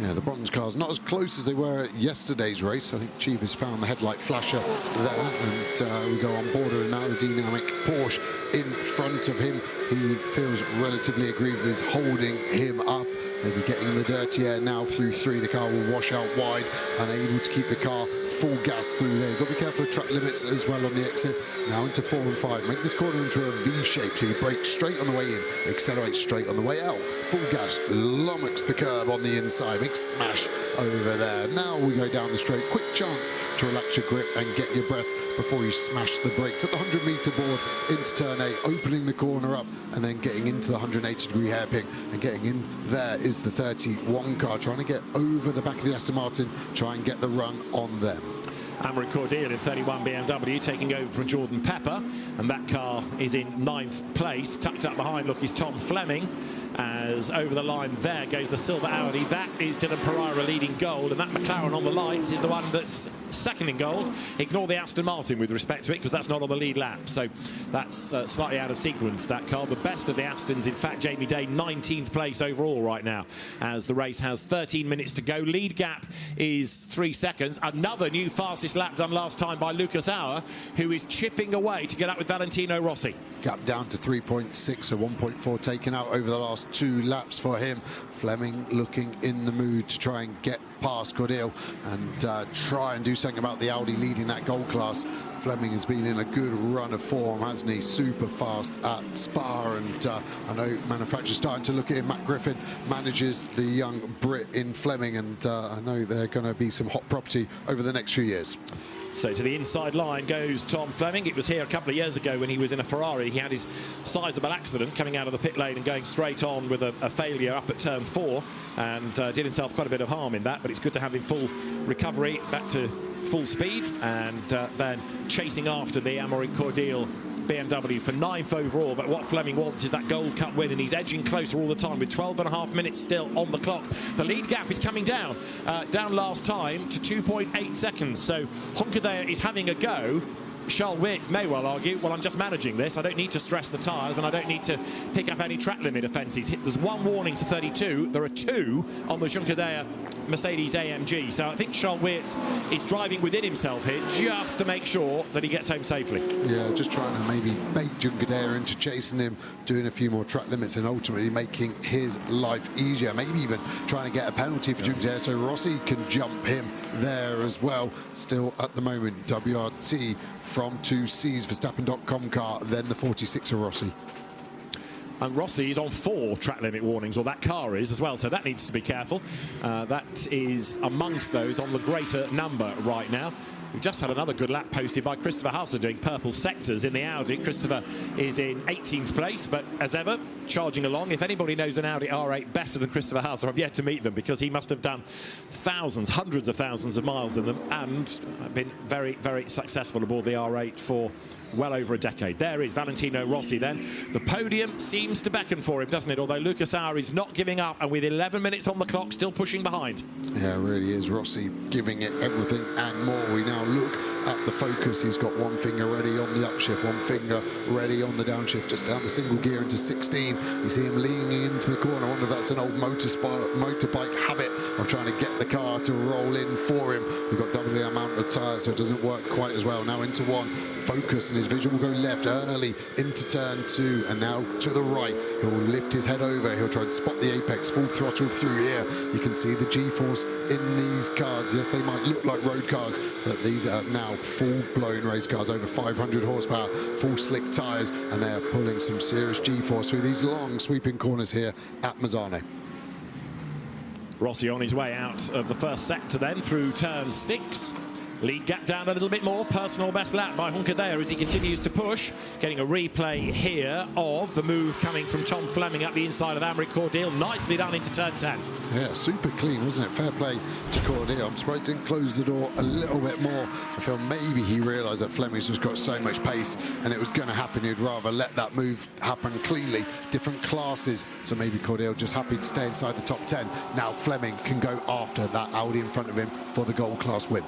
B: Yeah, the bronze cars not as close as they were at yesterday's race. I think Cheever's found the headlight flasher there, and we go on border and now the dynamic Porsche in front of him. He feels relatively aggrieved as holding him up. Maybe getting in the dirty air now through three. The car will wash out wide, unable to keep the car full gas through there. You've got to be careful of track limits as well on the exit. Now into 4 and 5. Make this corner into a V shape, so you brake straight on the way in, accelerate straight on the way out. Full gas, lummox the curb on the inside. Big smash over there. Now we go down the straight. Quick chance to relax your grip and get your breath before you smash the brakes. At the 100-meter board into turn 8, opening the corner up and then getting into the 180-degree hairpin, and getting in there is the 31 car, trying to get over the back of the Aston Martin, try and get the run on them.
A: Amaury Cordial in 31 BMW taking over from Jordan Pepper, and that car is in 9th place. Tucked up behind, look, is Tom Fleming, as over the line there goes the silver Audi. That is Dylan Pereira leading gold, and that McLaren on the lights is the one that's second in gold. Ignore the Aston Martin with respect to it, because that's not on the lead lap, so that's slightly out of sequence, that car. The best of the Astons, in fact, Jamie Day, 19th place overall right now, as the race has 13 minutes to go. Lead gap is 3 seconds. Another new fastest lap done last time by Lucas Auer, who is chipping away to get up with Valentino Rossi.
B: Gap down to 3.6, so 1.4 taken out over the last 2 laps for him. Fleming looking in the mood to try and get past Cordial and try and do something about the Audi leading that gold class. Fleming has been in a good run of form, hasn't he? Super fast at Spa, and I know manufacturers starting to look at him. Matt Griffin manages the young Brit in Fleming, and I know they're going to be some hot property over the next few years.
A: So to the inside line goes Tom Fleming. It was here a couple of years ago when he was in a Ferrari. He had his sizable accident coming out of the pit lane and going straight on with a failure up at turn 4, and did himself quite a bit of harm in that, but it's good to have him full recovery, back to full speed, and then chasing after the Amaury Cordial BMW for 9th overall. But what Fleming wants is that Gold Cup win, and he's edging closer all the time with 12.5 minutes still on the clock. The lead gap is coming down, down last time to 2.8 seconds. So Honkadea is having a go. Charles Weerts may well argue, well, I'm just managing this. I don't need to stress the tyres, and I don't need to pick up any track limit offences. There's 1 warning to 32. There are 2 on the Honkadea Mercedes AMG. So I think Charles Weerts is driving within himself here just to make sure that he gets home safely.
B: Yeah, just trying to maybe bait Honkadea into chasing him, doing a few more track limits, and ultimately making his life easier. Maybe even trying to get a penalty for Honkadea so Rossi can jump him there as well. Still at the moment, WRT from 2C's Verstappen.com car, then the 46 of Rossi.
A: And Rossi is on 4 track limit warnings, or that car is as well, so that needs to be careful. That is amongst those on the greater number right now. We just had another good lap posted by Christopher Hauser doing purple sectors in the Audi. Christopher is in 18th place, but as ever, charging along. If anybody knows an Audi R8 better than Christopher Hauser, I've yet to meet them, because he must have done thousands, hundreds of thousands of miles in them, and been very, very successful aboard the R8 for well over a decade. There is Valentino Rossi then. The podium seems to beckon for him, doesn't it? Although Lucas Auer is not giving up, and with 11 minutes on the clock, still pushing behind.
B: Yeah, it really is. Rossi giving it everything and more. We now look at the focus. He's got 1 finger ready on the upshift, 1 finger ready on the downshift, just down the single gear into 16. You see him leaning into the corner. I wonder if that's an old motorbike habit of trying to get the car to roll in for him. We've got double the amount of tyres, so it doesn't work quite as well. Now into 1, focus, and his vision will go left early into turn 2, and now to the right. He'll lift his head over. He'll try and spot the apex, full throttle through here. You can see the G-force in these cars. Yes, they might look like road cars, but these are now full-blown race cars, over 500 horsepower, full slick tyres, and they're pulling some serious G-force through these long sweeping corners here at Misano.
A: Rossi on his way out of the first sector then through turn 6. Lead gap down a little bit more. Personal best lap by Honkadea as he continues to push. Getting a replay here of the move coming from Tom Fleming up the inside of Amaury Cordial. Nicely done into turn 10.
B: Yeah, super clean, wasn't it? Fair play to Cordial. I'm surprised he didn't close the door a little bit more. I feel maybe he realised that Fleming's just got so much pace and it was going to happen. He'd rather let that move happen cleanly. Different classes, so maybe Cordial just happy to stay inside the top 10. Now Fleming can go after that Audi in front of him for the gold class win.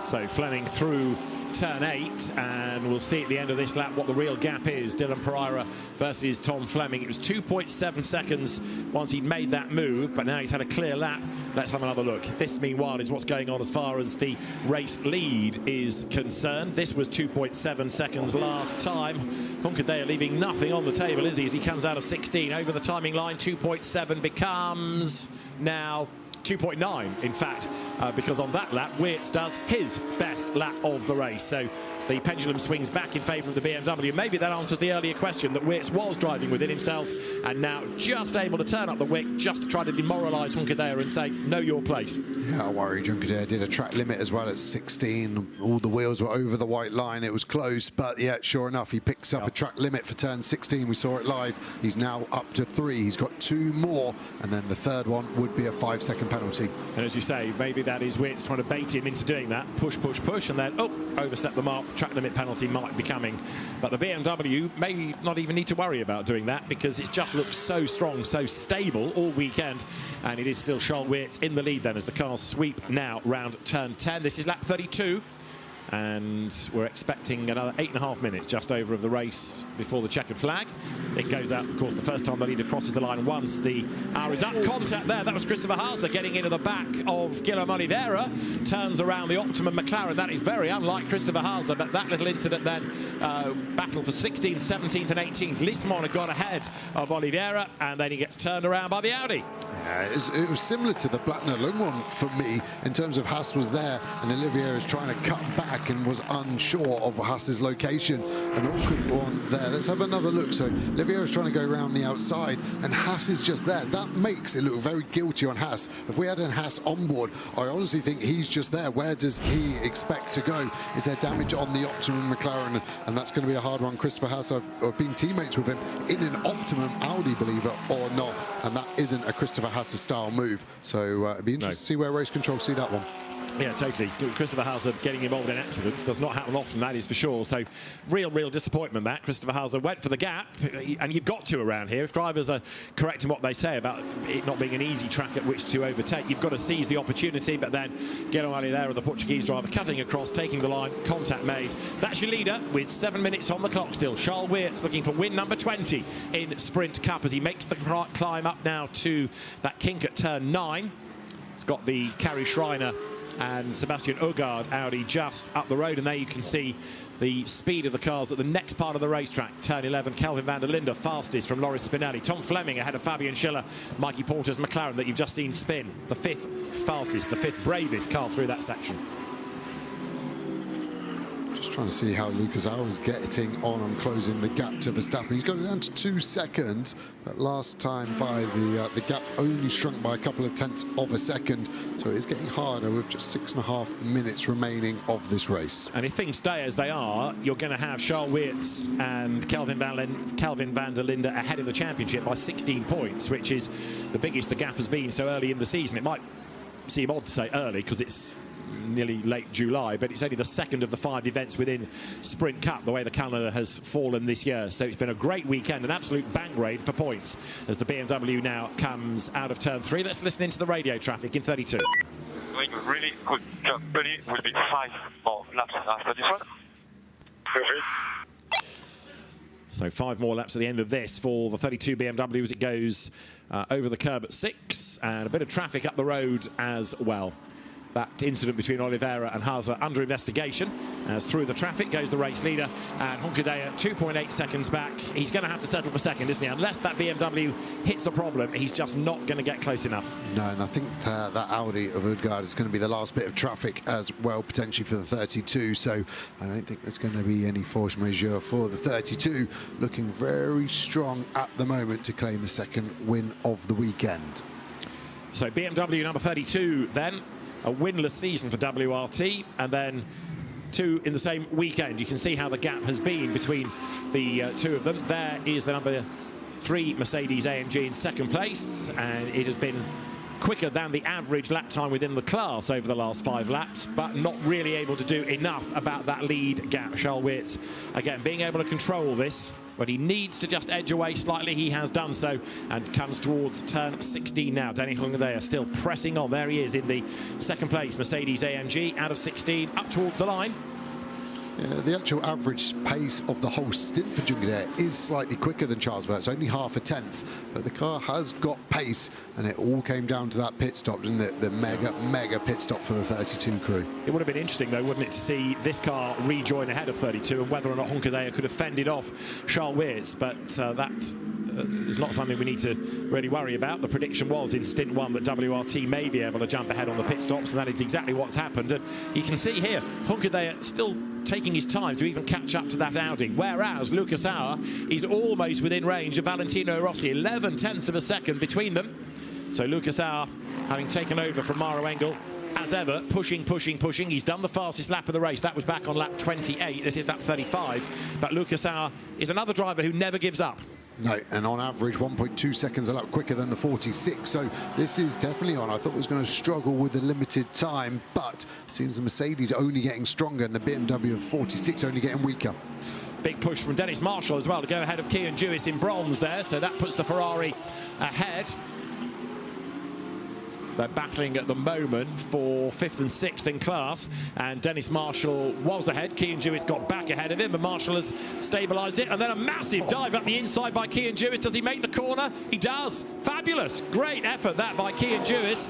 A: So Fleming through turn 8, and we'll see at the end of this lap what the real gap is. Dylan Pereira versus Tom Fleming. It was 2.7 seconds once he'd made that move, but now he's had a clear lap. Let's have another look. This, meanwhile, is what's going on as far as the race lead is concerned. This was 2.7 seconds last time. Honkadea leaving nothing on the table, is he? As he comes out of 16 over the timing line, 2.7 becomes now 2.9, in fact, because on that lap, Wirtz does his best lap of the race. So the pendulum swings back in favour of the BMW. Maybe that answers the earlier question that Wirtz was driving within himself and now just able to turn up the wick just to try to demoralise Hunkadea and say, know your place.
B: Yeah, I worried. Hunkadea did a track limit as well at 16. All the wheels were over the white line. It was close, but yeah, sure enough, he picks up a track limit for turn 16. We saw it live. He's now up to 3. He's got 2 more, and then the third one would be a 5-second penalty.
A: And as you say, maybe that is Wirtz trying to bait him into doing that. Push, push, push, and then, overstep the mark. Track limit penalty might be coming. But the BMW may not even need to worry about doing that because it's just looked so strong, so stable all weekend. And it is still Charles Wirtz in the lead then as the cars sweep now round turn 10. This is lap 32. And we're expecting another 8.5 minutes just over of the race before the checkered flag. It goes out, of course, the first time the leader crosses the line once the hour is up. Contact there, that was Christopher Haase getting into the back of Guillermo Oliveira. Turns around the Optimum McLaren. That is very unlike Christopher Haase, but that little incident then, battle for 16th, 17th and 18th. Lismon had got ahead of Oliveira, and then he gets turned around by the Audi.
B: Yeah, it was similar to the Blattner Lung one for me in terms of Haas was there and Oliveira is trying to cut back and was unsure of Haas's location. An awkward one there. Let's have another look. So Oliveira is trying to go around the outside and Haas is just there. That makes it look very guilty on Haas. If we had a Haas on board, I honestly think he's just there. Where does he expect to go? Is there damage on the Optimum McLaren? And that's going to be a hard one. Christopher Haas, I've been teammates with him in an Optimum Audi, believe it or not. And that isn't a Christopher Haas style move. So it'd be interesting to see where race control see that one.
A: Yeah, totally. Christopher Haase getting involved in accidents does not happen often, that is for sure. So real disappointment that. Christopher Haase went for the gap, and you've got to around here. If drivers are correct in what they say about it not being an easy track at which to overtake, you've got to seize the opportunity. But then Guillermo Oliveira, the Portuguese driver, cutting across, taking the line, contact made. That's your leader with 7 minutes on the clock still. Charles Wirtz looking for win number 20 in Sprint Cup as he makes the climb up now to that kink at turn 9. It's got the Kari Schreiner and Sebastian Ugard Audi just up the road, and there you can see the speed of the cars at the next part of the racetrack. Turn 11, Kelvin van der Linde fastest from Loris Spinelli. Tom Fleming ahead of Fabian Schiller. Mikey Porter's McLaren that you've just seen spin. The 5th fastest, the 5th bravest car through that section.
B: Just trying to see how Lucas Al is getting on and closing the gap to Verstappen. He's got it down to 2 seconds, but last time by the gap only shrunk by a couple of tenths of a second. So it is getting harder with just 6.5 minutes remaining of this race.
A: And if things stay as they are, you're going to have Charles Wirtz and Kelvin van der Linde ahead of the championship by 16 points, which is the biggest the gap has been so early in the season. It might seem odd to say early because it's nearly late July, but it's only the second of the 5 events within Sprint Cup, the way the calendar has fallen this year. So it's been a great weekend, an absolute bang raid for points as the BMW now comes out of turn 3. Let's listen into the radio traffic in 32.
N: Doing a really good job, buddy. Will be 5 more laps after this one. Perfect.
A: So 5 more laps at the end of this for the 32 BMW as it goes over the curb at 6, and a bit of traffic up the road as well. That incident between Oliveira and Haase under investigation as through the traffic goes the race leader, and Hunkadea 2.8 seconds back. He's going to have to settle for second, isn't he? Unless that BMW hits a problem, he's just not going to get close enough.
B: No, and I think that Audi of Udgard is going to be the last bit of traffic as well, potentially for the 32. So I don't think there's going to be any force majeure for the 32. Looking very strong at the moment to claim the second win of the weekend.
A: So BMW number 32 then. A winless season for WRT, and then 2 in the same weekend. You can see how the gap has been between the 2 of them. There is the number 3 Mercedes AMG in second place, and it has been quicker than the average lap time within the class over the last 5 laps, but not really able to do enough about that lead gap. Charles Wirtz, again, being able to control this, but he needs to just edge away slightly. He has done so and comes towards turn 16 now. Danny Hunkadea still pressing on. There he is in the second place. Mercedes AMG out of 16 up towards the line.
B: Yeah, the actual average pace of the whole stint for Hunkadea is slightly quicker than Charles Wirtz, only half a tenth, but the car has got pace, and it all came down to that pit stop, didn't it? The mega pit stop for the 32 crew.
A: It would have been interesting though, wouldn't it, to see this car rejoin ahead of 32 and whether or not Hunkadea could have fended off Charles Wirtz, but that it's not something we need to really worry about. The prediction was in stint 1 that WRT may be able to jump ahead on the pit stops, and that is exactly what's happened. And you can see here, Hunkedaer still taking his time to even catch up to that Audi, whereas Lucas Auer is almost within range of Valentino Rossi, 11/10 of a second between them. So Lucas Auer, having taken over from Maro Engel, as ever, pushing. He's done the fastest lap of the race. That was back on lap 28. This is lap 35. But Lucas Auer is another driver who never gives up.
B: No, and on average 1.2 seconds a lap quicker than the 46, so this is definitely on. I thought it was going to struggle with the limited time, but it seems the Mercedes only getting stronger and the BMW of 46 only getting weaker.
A: Big push from Dennis Marshall as well to go ahead of Kian Jewis in bronze there, so that puts the Ferrari ahead. They're battling at the moment for 5th and 6th in class, and Dennis Marshall was ahead. Kian Jewis got back ahead of him, and Marshall has stabilised it. And then a massive dive up the inside by Kian Jewis. Does he make the corner? He does. Fabulous. Great effort that by Kian Jewis.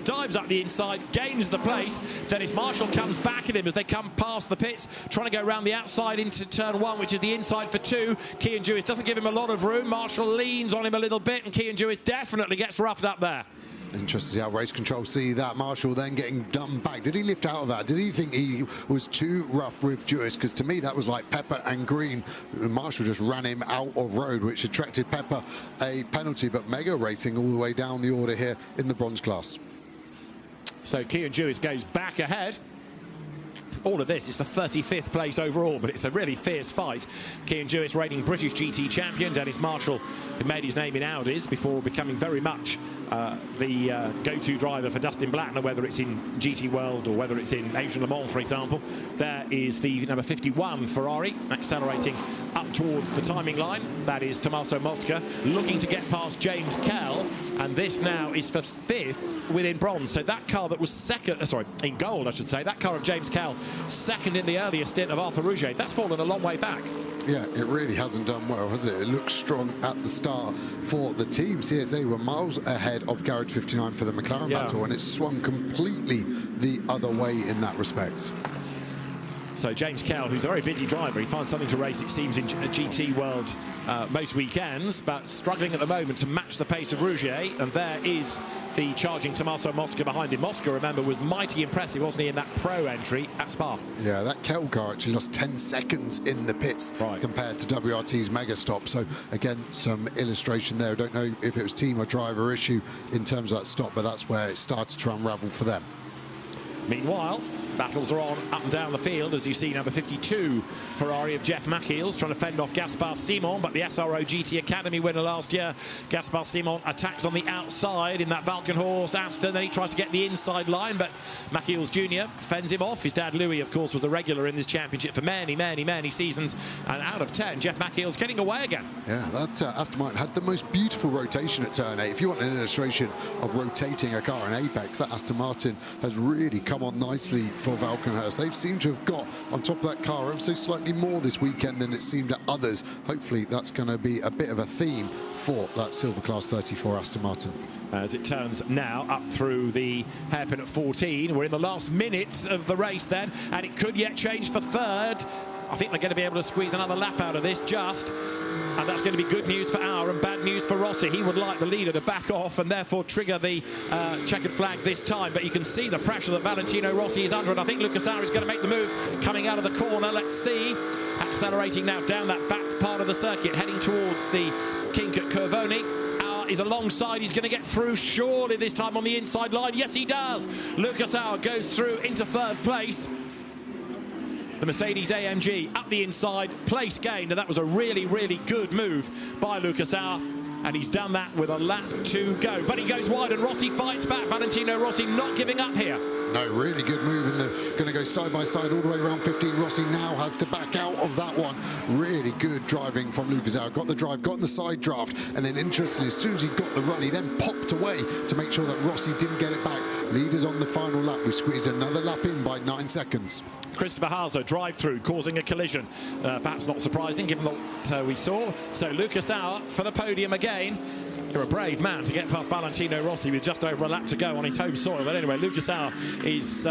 A: Dives up the inside, gains the place. Dennis Marshall comes back at him as they come past the pits, trying to go around the outside into turn 1, which is the inside for 2. Kian Jewis doesn't give him a lot of room. Marshall leans on him a little bit, and Kian Jewis definitely gets roughed up there.
B: Interesting to see how race control see that. Marshall then getting done back. Did he lift out of that? Did he think he was too rough with Jewis? Because to me that was like Pepper and Green. Marshall just ran him out of road, which attracted Pepper a penalty. But Mega racing all the way down the order here in the bronze class.
A: So Kian Jewis goes back ahead. All of this is for 35th place overall, but it's a really fierce fight. Kian Jewis, reigning British GT champion. Dennis Marshall, who made his name in Audis before becoming very much the go-to driver for Dustin Blattner, whether it's in GT World or whether it's in Asian Le Mans, for example. There is the number 51 Ferrari, accelerating up towards the timing line. That is Tommaso Mosca, looking to get past James Kell, and this now is for 5th within bronze. So that car that was second, sorry, in gold, I should say, that car of James Kell, second in the earlier stint of Arthur Rouget, that's fallen a long way back.
B: Yeah, it really hasn't done well, has it? It looks strong at the start for the team. CSA were miles ahead of Garage 59 for the McLaren battle, and it's swung completely the other way in that respect.
A: So James Kell, who's a very busy driver, he finds something to race, it seems, in GT World most weekends, but struggling at the moment to match the pace of Rouget. And there is the charging Tommaso Mosca behind him. Mosca, remember, was mighty impressive, wasn't he, in that pro entry at Spa?
B: Yeah, that Kell car actually lost 10 seconds in the pits compared to WRT's mega stop. So again, some illustration there. I don't know if it was team or driver issue in terms of that stop, but that's where it started to unravel for them.
A: Meanwhile, battles are on up and down the field, as you see number 52 Ferrari of Jeff Machiels trying to fend off Gaspar Simon, but the SRO GT Academy winner last year, Gaspar Simon, attacks on the outside in that Valkenhorst Aston. Then he tries to get the inside line, but Machiels Jr. fends him off. His dad Louis, of course, was a regular in this championship for many seasons, and out of 10 Jeff Machiels getting away again.
B: Yeah, that Aston Martin had the most beautiful rotation at turn 8. If you want an illustration of rotating a car in Apex, that Aston Martin has really come on nicely for Valkenhurst. They've seemed to have got on top of that car ever so slightly more this weekend than it seemed at others. Hopefully that's going to be a bit of a theme for that Silver Class 34 Aston Martin.
A: As it turns now up through the hairpin at 14. We're in the last minutes of the race then, and it could yet change for 3rd. I think they're going to be able to squeeze another lap out of this and that's going to be good news for Auer and bad news for Rossi. He would like the leader to back off and therefore trigger the checkered flag this time, but you can see the pressure that Valentino Rossi is under, and I think Lucas Auer is going to make the move coming out of the corner. Let's see. Accelerating now down that back part of the circuit, heading towards the kink at Curvoni. Auer is alongside. He's going to get through surely this time on the inside line. Yes, he does. Lucas Auer goes through into 3rd place. The Mercedes AMG up the inside, place gained, and that was a really good move by Lucas Auer, and he's done that with a lap to go. But he goes wide, and Rossi fights back. Valentino Rossi not giving up here.
B: No, really good move, and they're going to go side by side all the way around 15. Rossi now has to back out of that one. Really good driving from Lucas Auer. Got the drive, got in the side draft, and then interestingly, as soon as he got the run, he then popped away to make sure that Rossi didn't get it back. Leaders on the final lap. We squeezed another lap in by 9 seconds.
A: Christopher Haase drive-through, causing a collision. Perhaps not surprising, given what we saw. So Lucas Auer for the podium again. You're a brave man to get past Valentino Rossi with just over a lap to go on his home soil. But anyway, Lucas Auer is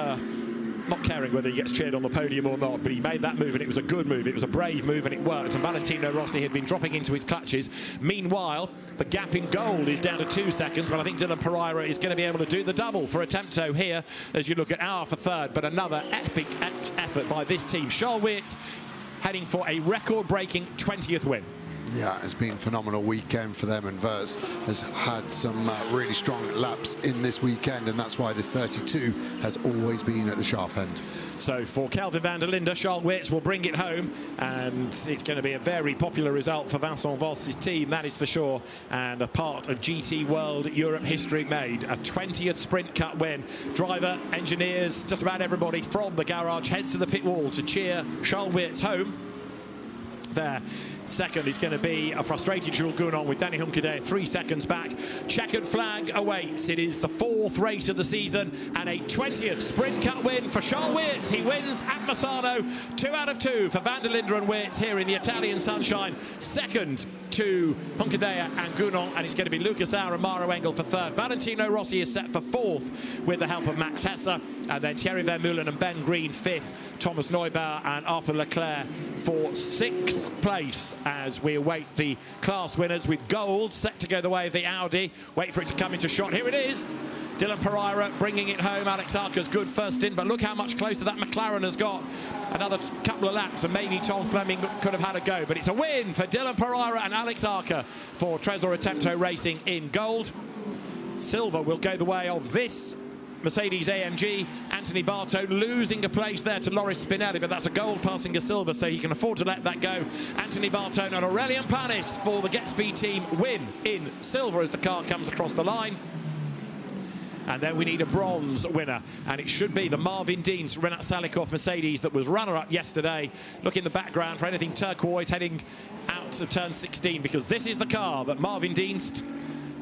A: not caring whether he gets cheered on the podium or not, but he made that move, and it was a good move. It was a brave move, and it worked. And Valentino Rossi had been dropping into his clutches. Meanwhile, the gap in gold is down to 2 seconds, but I think Dylan Pereira is going to be able to do the double for Attempto here as you look at Auer for third. But another epic effort by this team. Charles Weerts heading for a record-breaking 20th win.
B: Yeah, it's been a phenomenal weekend for them, and Weerts has had some really strong laps in this weekend, and that's why this 32 has always been at the sharp end.
A: So for Kelvin van der Linde, Charles Weerts will bring it home, and it's going to be a very popular result for Vincent Voss's team, that is for sure, and a part of GT World Europe history made. A 20th Sprint Cup win. Driver, engineers, just about everybody from the garage heads to the pit wall to cheer Charles Weerts home. There. Second is going to be a frustrated Jules Gounon with Danny Hunkerdee 3 seconds back. Checkered flag awaits. It is the 4th race of the season and a 20th Sprint Cup win for Charles Weerts. He wins at Misano. 2 out of 2 for van der Linde and Weerts here in the Italian sunshine. Second to Hunkerdee and Gounon, and it's going to be Lucas Auer and Maro Engel for third. Valentino Rossi is set for 4th with the help of Max Hesse, and then Thierry Vermeulen and Ben Green 5th. Thomas Neubauer and Arthur Leclerc for 6th place as we await the class winners with gold set to go the way of the Audi. Wait for it to come into shot. Here it is. Dylan Pereira bringing it home. Alex Arca's good first stint, but look how much closer that McLaren has got. Another couple of laps, and maybe Tom Fleming could have had a go, but it's a win for Dylan Pereira and Alex Arca for Tresor Attempto Racing in gold. Silver will go the way of this Mercedes AMG. Anthony Barto losing a place there to Loris Spinelli, but that's a gold passing a silver, so he can afford to let that go. Anthony Barto and Aurelian Panis for the Get Speed team win in silver as the car comes across the line. And then we need a bronze winner, and it should be the Marvin Dienst Renat Salikov Mercedes that was runner-up yesterday. Look in the background for anything turquoise heading out of turn 16, because this is the car that Marvin Dienst,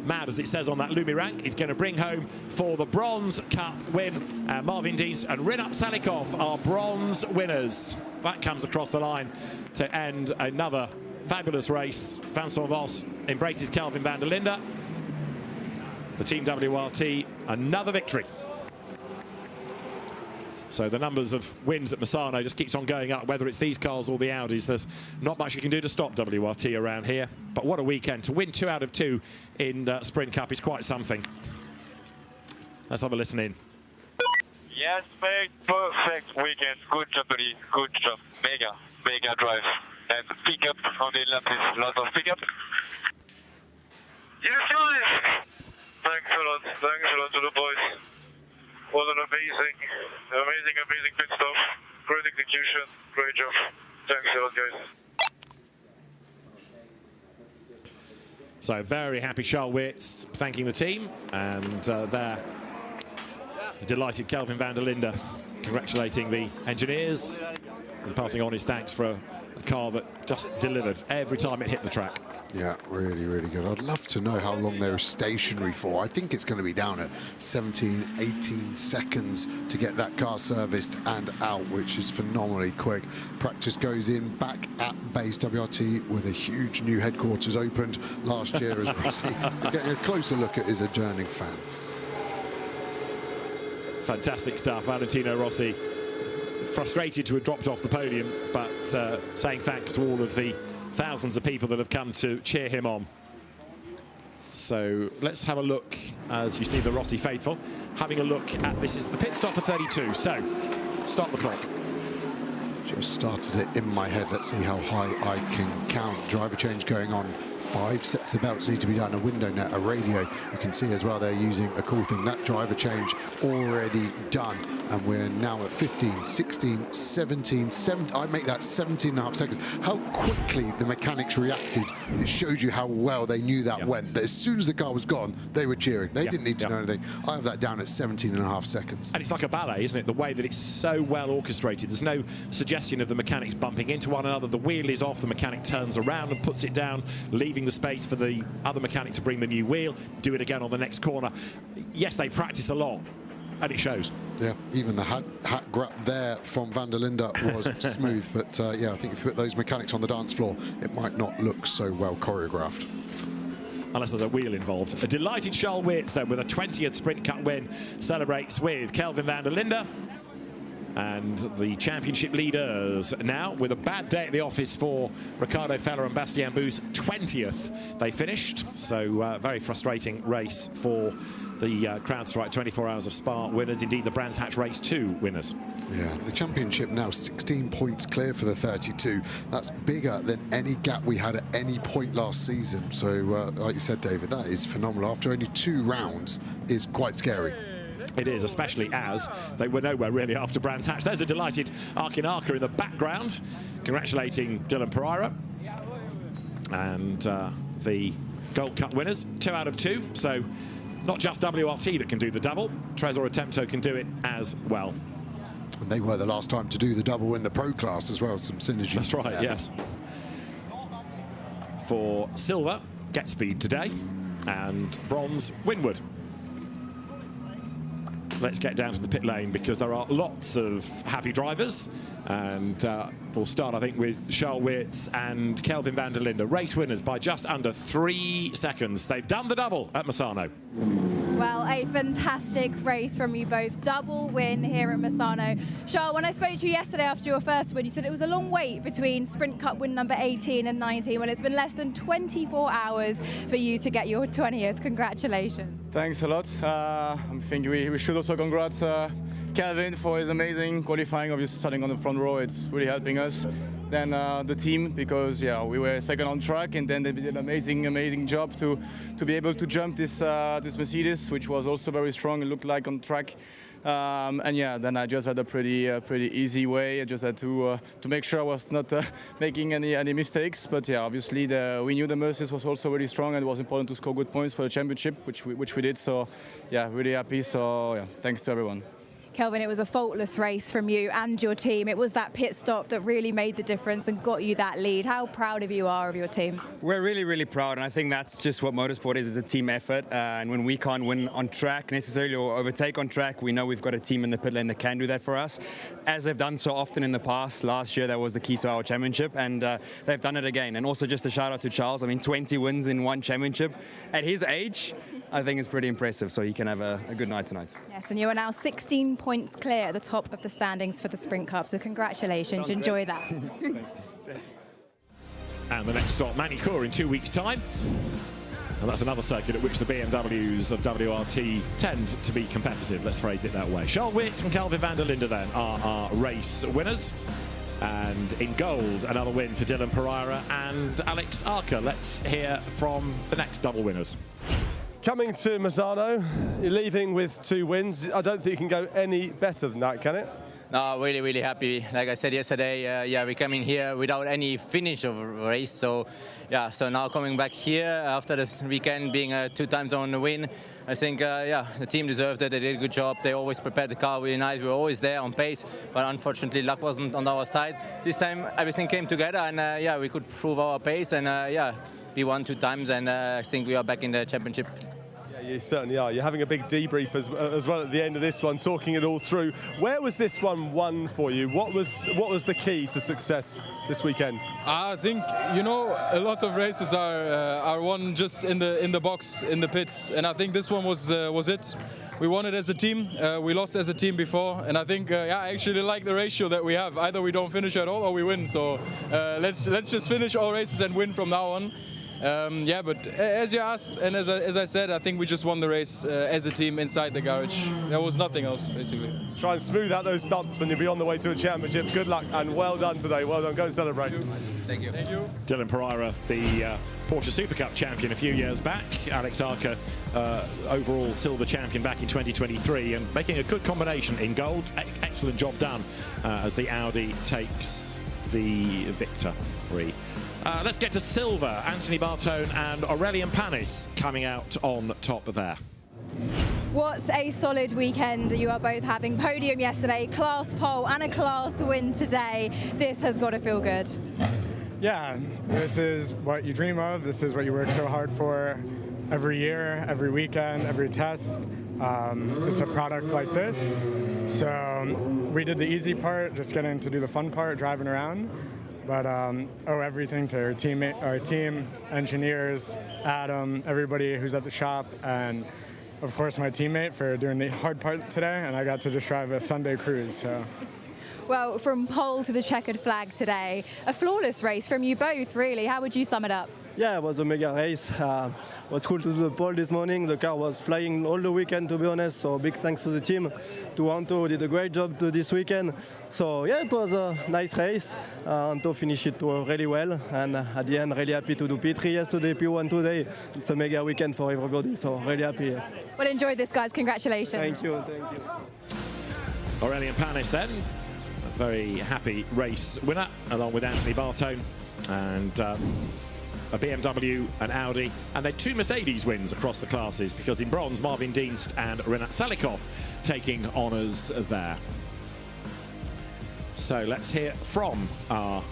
A: mad as it says on that Lumi rank, is going to bring home for the Bronze Cup win. Marvin Dienst and Renat Salikov are bronze winners. That comes across the line to end another fabulous race. Vincent Voss embraces Kelvin van der Linde. For Team WRT, another victory. So the numbers of wins at Misano just keeps on going up, whether it's these cars or the Audis. There's not much you can do to stop WRT around here. But what a weekend. To win 2 out of 2 in Sprint Cup is quite something. Let's have a listen in.
N: Yes, mate, perfect weekend. Good job, buddy. Good job. Mega drive. And pick up on the lap is a lot of pick up. Yes, guys! Thanks a lot to the boys. Was an amazing pit stop. Great execution, great job. Thanks a lot, guys.
A: So very happy Charles Weerts thanking the team, and there, delighted Kelvin van der Linde congratulating the engineers and passing on his thanks for a car that just delivered every time it hit the track.
B: Yeah, really, really good. I'd love to know how long they were stationary for. I think it's going to be down at 17, 18 seconds to get that car serviced and out, which is phenomenally quick. Practice goes in back at base WRT with a huge new headquarters opened last year as Rossi. Getting a closer look at his adjourning fans.
A: Fantastic stuff. Valentino Rossi frustrated to have dropped off the podium, but saying thanks to all of the thousands of people that have come to cheer him on. So let's have a look as you see the Rossi faithful having a look at, this is the pit stop for 32. So start the clock.
B: Just started it in my head. Let's see how high I can count. Driver change going on. 5 sets of belts need to be done, a window net, a radio. You can see as well they're using a cool thing. That driver change already done. And we're now at 15, 16, 17, I make that 17.5 seconds. How quickly the mechanics reacted. It shows you how well they knew that went. But as soon as the car was gone, they were cheering. They didn't need to know anything. I have that down at 17.5 seconds.
A: And it's like a ballet, isn't it? The way that it's so well orchestrated. There's no suggestion of the mechanics bumping into one another. The wheel is off, the mechanic turns around and puts it down, leaving the space for the other mechanic to bring the new wheel, do it again on the next corner. Yes, they practice a lot, and it shows.
B: Yeah, even the hat grab there from van der Linde was smooth, but yeah, I think if you put those mechanics on the dance floor, it might not look so well choreographed.
A: Unless there's a wheel involved. A delighted Charles Weerts, then, with a 20th Sprint Cup win, celebrates with Kelvin van der Linde. And the championship leaders now, with a bad day at the office for Ricardo Feller and Bastien Bou's 20th they finished. So very frustrating race for the CrowdStrike 24 Hours of Spa winners, indeed the Brands Hatch Race 2 winners.
B: Yeah, the championship now 16 points clear for the 32. That's bigger than any gap we had at any point last season. So, like you said, David, that is phenomenal. After only 2 rounds is quite scary.
A: It is, especially as they were nowhere really after Brands Hatch. There's a delighted Arkin Arca in the background, congratulating Dylan Pereira. And the Gold Cup winners, 2 out of 2. So not just WRT that can do the double, Trezor Attempto can do it as well.
B: And they were the last time to do the double in the pro class as well, some synergy.
A: That's right,
B: there.
A: yes. For silver, Get Speed today, and bronze, Winwood. Let's get down to the pit lane because there are lots of happy drivers. And we'll start, I think, with Charles Wirtz and Kelvin van der Linde, race winners by just under 3 seconds. They've done the double at Misano.
D: Well, a fantastic race from you both. Double win here at Misano. Charles, when I spoke to you yesterday after your first win, you said it was a long wait between Sprint Cup win number 18 and 19, when it's been less than 24 hours for you to get your 20th. Congratulations.
K: Thanks a lot. I think we should also congrats Kelvin for his amazing qualifying, obviously starting on the front row. It's really helping us. Then the team, because yeah, we were second on track, and then they did an amazing job to be able to jump this Mercedes, which was also very strong. It looked like on track. And yeah, then I just had a pretty easy way. I just had to make sure I was not making any mistakes. But yeah, obviously we knew the Mercedes was also really strong, and it was important to score good points for the championship, which we did. So yeah, really happy. So yeah, thanks to everyone.
D: Kelvin, it was a faultless race from you and your team. It was that pit stop that really made the difference and got you that lead. How proud of you are of your team?
J: We're really proud, and I think that's just what motorsport is a team effort. And when we can't win on track necessarily or overtake on track, we know we've got a team in the pit lane that can do that for us, as they've done so often in the past. Last year, that was the key to our championship, and they've done it again. And also just a shout out to Charles. I mean, 20 wins in one championship. At his age, I think it's pretty impressive, so he can have a good night tonight.
D: Yes, and you are now 16 points clear at the top of the standings for the Sprint Cup, so congratulations.
J: Sounds
D: Enjoy
J: great.
D: that.
A: And the next stop, Manicure, in 2 weeks' time. And that's another circuit at which the BMWs of WRT tend to be competitive, let's phrase it that way. Charles Wirtz and Kelvin van der Linde then are our race winners. And in gold, another win for Dylan Pereira and Alex Arca. Let's hear from the next double winners.
G: Coming to Misano, you're leaving with 2 wins. I don't think you can go any better than that, can it?
P: No, really happy. Like I said yesterday, yeah, we're coming here without any finish of a race. So, yeah, so now coming back here after this weekend being a 2-time zone win, I think, yeah, the team deserved it. They did a good job. They always prepared the car really nice. We were always there on pace, but unfortunately luck wasn't on our side. This time everything came together, and yeah, we could prove our pace, and yeah, we won 2 times, and I think we are back in the championship.
G: You certainly are. You're having a big debrief as well at the end of this one, talking it all through. Where was this one won for you? What was the key to success this weekend?
Q: I think, you know, a lot of races are won just in the box, in the pits, and I think this one was it. We won it as a team. We lost as a team before, and I think yeah, I actually like the ratio that we have. Either we don't finish at all or we win. So let's just finish all races and win from now on. Yeah, but as you asked, and as I said, I think we just won the race as a team inside the garage. There was nothing else, basically.
G: Try and smooth out those bumps and you'll be on the way to a championship. Good luck and well done today. Well done. Go and celebrate.
P: Thank you.
Q: Thank you.
A: Dylan Pereira, the Porsche Super Cup champion a few years back. Alex Arca, overall silver champion back in 2023, and making a good combination in gold. Excellent job done as the Audi takes the victory. Let's get to silver. Anthony Bartone and Aurelien Panis coming out on top there.
D: What a solid weekend you are both having. Podium yesterday, class pole and a class win today. This has got to feel good.
R: Yeah, this is what you dream of. This is what you work so hard for every year, every weekend, every test. It's a product like this. So we did the easy part, just getting to do the fun part, driving around. But owe everything to our team, engineers, Adam, everybody who's at the shop, and of course, my teammate for doing the hard part today, and I got to just drive a Sunday cruise. So.
D: Well, from pole to the checkered flag today, a flawless race from you both, really. How would you sum it up?
S: Yeah, it was a mega race. It was cool to do the pole this morning. The car was flying all the weekend, to be honest. So big thanks to the team. To Anto, did a great job this weekend. So yeah, it was a nice race. Anto finished it really well. And at the end, really happy to do P3 yesterday, P1 today. It's a mega weekend for everybody. So really happy, yes.
D: Well, enjoy this, guys. Congratulations.
S: Thank you, thank you.
A: Aurélien Panis then, a very happy race winner, along with Anthony Bartone and a BMW, an Audi, and then 2 Mercedes wins across the classes, because in bronze, Marvin Dienst and Renat Salikov taking honours there. So let's hear from our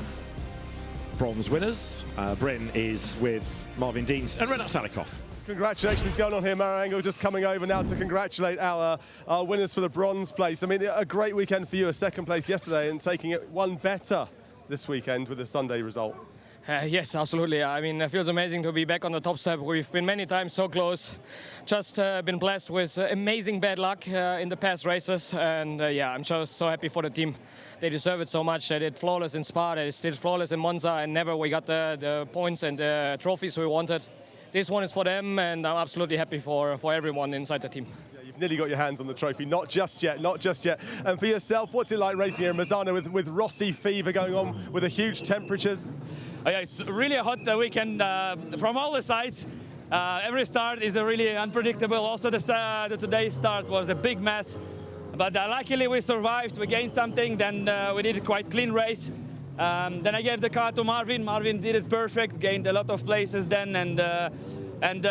A: bronze winners. Bryn is with Marvin Dienst and Renat Salikov.
G: Congratulations going on here, Mara Engel, just coming over now to congratulate our winners for the bronze place. I mean, a great weekend for you, a second place yesterday, and taking it one better this weekend with a Sunday result.
L: Yes, absolutely. I mean, it feels amazing to be back on the top step. We've been many times so close. Just been blessed with amazing bad luck in the past races. And yeah, I'm just so happy for the team. They deserve it so much. They did flawless in Spa, they did flawless in Monza, and never we got the points and the trophies we wanted. This one is for them, and I'm absolutely happy for everyone inside the team.
G: You've nearly got your hands on the trophy, not just yet, not just yet. And for yourself, what's it like racing here in Misano with Rossi fever going on, with the huge temperatures?
T: Yeah, it's really a hot weekend from all the sides. Every start is really unpredictable. Also, the today's start was a big mess. But luckily we survived, we gained something, then we did a quite clean race. Then I gave the car to Marvin. Marvin did it perfect, gained a lot of places then, and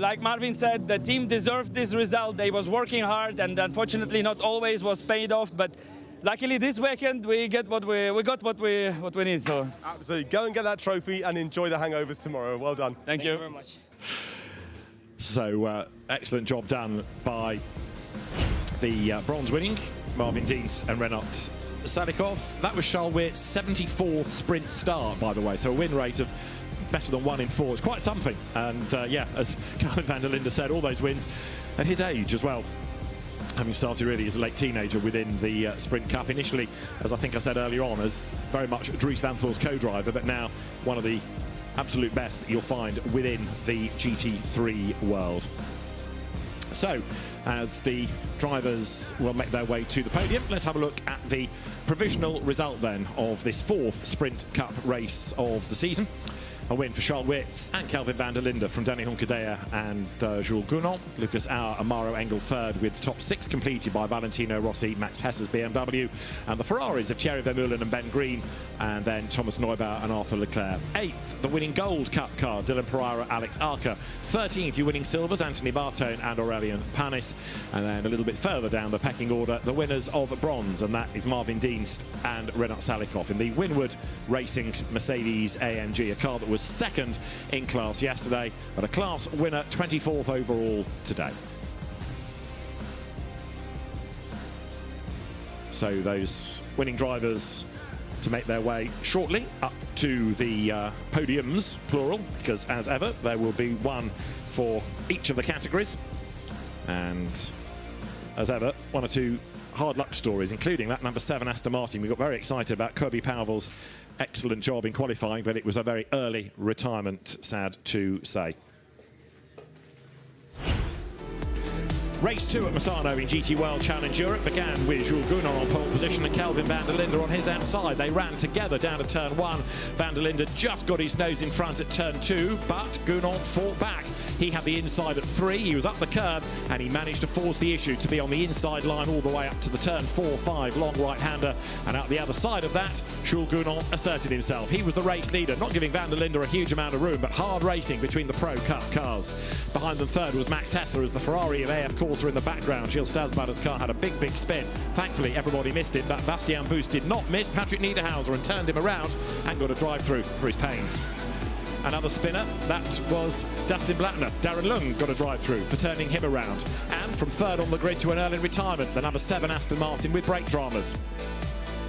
T: like Marvin said, the team deserved this result. They was working hard, and unfortunately not always was paid off, but luckily this weekend we got what we need. So
G: absolutely, go and get that trophy and enjoy the hangovers tomorrow. Well done.
T: Thank you
L: very much.
A: So excellent job done by the bronze winning Marvin Dienst and Renat Salikov. That was Charles Weirt's 74th sprint start, by the way, so a win rate of better than 1 in 4. It's quite something. And yeah, as Calvin van der Linde said, all those wins at his age as well, having started really as a late teenager within the Sprint Cup. Initially, as I think I said earlier on, as very much Dries Van Voor's co-driver, but now one of the absolute best that you'll find within the GT3 world. So, as the drivers will make their way to the podium, let's have a look at the provisional result then of this 4th Sprint Cup race of the season. A win for Charles Weirts and Calvin van der Linde from Danny Honkadea and Jules Gounon. Lucas Auer and Mauro Engel third, with the top 6 completed by Valentino Rossi, Max Hesse's BMW, and the Ferraris of Thierry Vermeulen and Ben Green, and then Thomas Neubauer and Arthur Leclerc. 8th, the winning Gold Cup car, Dylan Pereira, Alex Arca. 13th, your winning Silvers, Anthony Bartone and Aurélien Panis. And then a little bit further down the pecking order, the winners of Bronze, and that is Marvin Dienst and Renat Salikov in the Winward Racing Mercedes AMG, a car that was 2nd in class yesterday, but a class winner, 24th overall today. So those winning drivers to make their way shortly up to the podiums, plural, because as ever there will be one for each of the categories, and as ever 1 or 2 hard luck stories, including that number 7 Aston Martin. We got very excited about Kirby Powell's excellent job in qualifying, but it was a very early retirement, sad to say. Race 2 at Misano in GT World Challenge Europe began with Jules Gounon on pole position and Calvin van der Linde on his outside. They ran together down to turn 1. Van der Linde just got his nose in front at turn 2, but Gounon fought back. He had the inside at 3, he was up the curb, and he managed to force the issue to be on the inside line all the way up to the turn 4-5 long right-hander. And out the other side of that, Jules Gounon asserted himself. He was the race leader, not giving van der Linde a huge amount of room, but hard racing between the Pro Cup cars. Behind them third was Max Hesse as the Ferrari of AF Corsa in the background. Gilles Stasbader's car had a big spin. Thankfully, everybody missed it, but Bastian Boost did not miss Patrick Niederhauser and turned him around and got a drive-through for his pains. Another spinner, that was Dustin Blattner. Darren Lung got a drive-through for turning him around. And from third on the grid to an early retirement, the number 7 Aston Martin with brake dramas.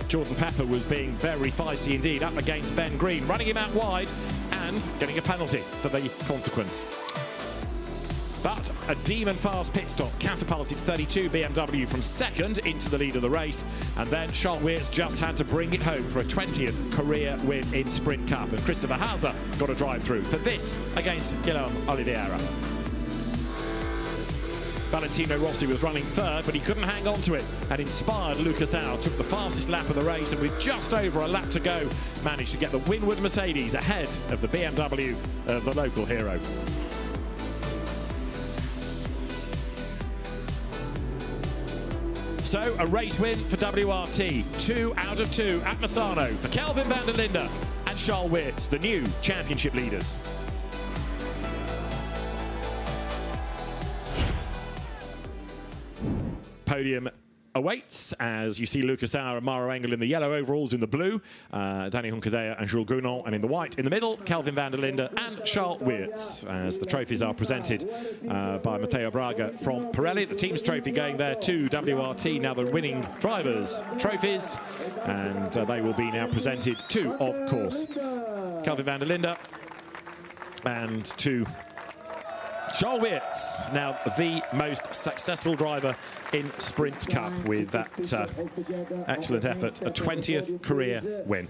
A: Jordan Pepper was being very feisty indeed up against Ben Green, running him out wide and getting a penalty for the consequence. But a demon-fast pit stop catapulted 32 BMW from second into the lead of the race, and then Charles Weerts just had to bring it home for a 20th career win in Sprint Cup, and Christopher Hauser got a drive-through for this against Guillaume Oliveira. Valentino Rossi was running third, but he couldn't hang on to it, and inspired Lucas Au took the fastest lap of the race, and with just over a lap to go, managed to get the Winward Mercedes ahead of the BMW of the local hero. So, a race win for WRT, 2 out of 2 at Misano for Kelvin van der Linde and Charles Weerts, the new championship leaders. Podium awaits as you see Lucas Au and Maro Engel in the yellow overalls, in the blue, Danny Huncadea and Jules Gounon, and in the white in the middle, Kelvin van der Linde and Charles Weerts, as the trophies are presented by Matteo Braga from Pirelli. The team's trophy going there to WRT, now the winning drivers' trophies, and they will be now presented to, of course, Kelvin van der Linde and to Charles Weerts, now the most successful driver in Sprint Cup with that excellent effort, a 20th career win.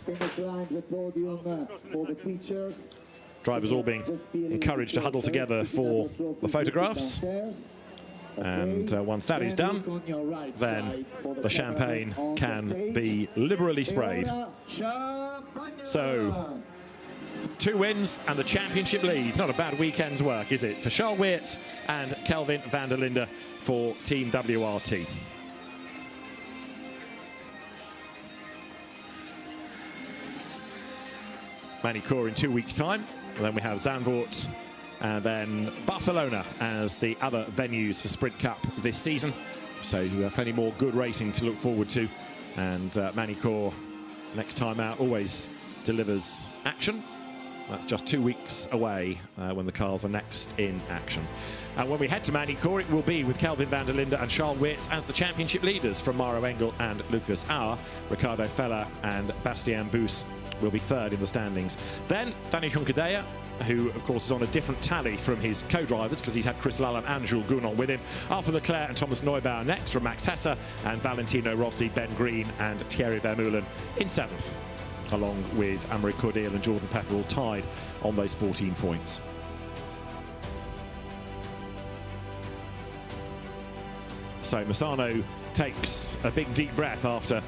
A: Drivers all being encouraged to huddle together for the photographs. And once that is done, then the champagne can be liberally sprayed. So, 2 wins and the championship lead. Not a bad weekend's work, is it, for Charles Weerts and Kelvin van der Linde for Team WRT. Manicure in 2 weeks' time. And then we have Zandvoort and then Barcelona as the other venues for Sprint Cup this season. So plenty more good racing to look forward to. And Manicure, next time out, always delivers action. That's just 2 weeks away when the cars are next in action. And when we head to Manicure, it will be with Kelvin van der Linde and Charles Weerts as the championship leaders from Maro Engel and Lucas Au. Ricardo Feller and Bastien Bous will be third in the standings. Then Danny Huncadea, who of course is on a different tally from his co-drivers because he's had Chris Lallam and Jules Gounon with him. Arthur Leclerc and Thomas Neubauer next from Max Hesse, and Valentino Rossi, Ben Green and Thierry Vermeulen in 7th. Along with Amaury Cordeel and Jordan Pepperell tied on those 14 points. So Misano takes a big deep breath after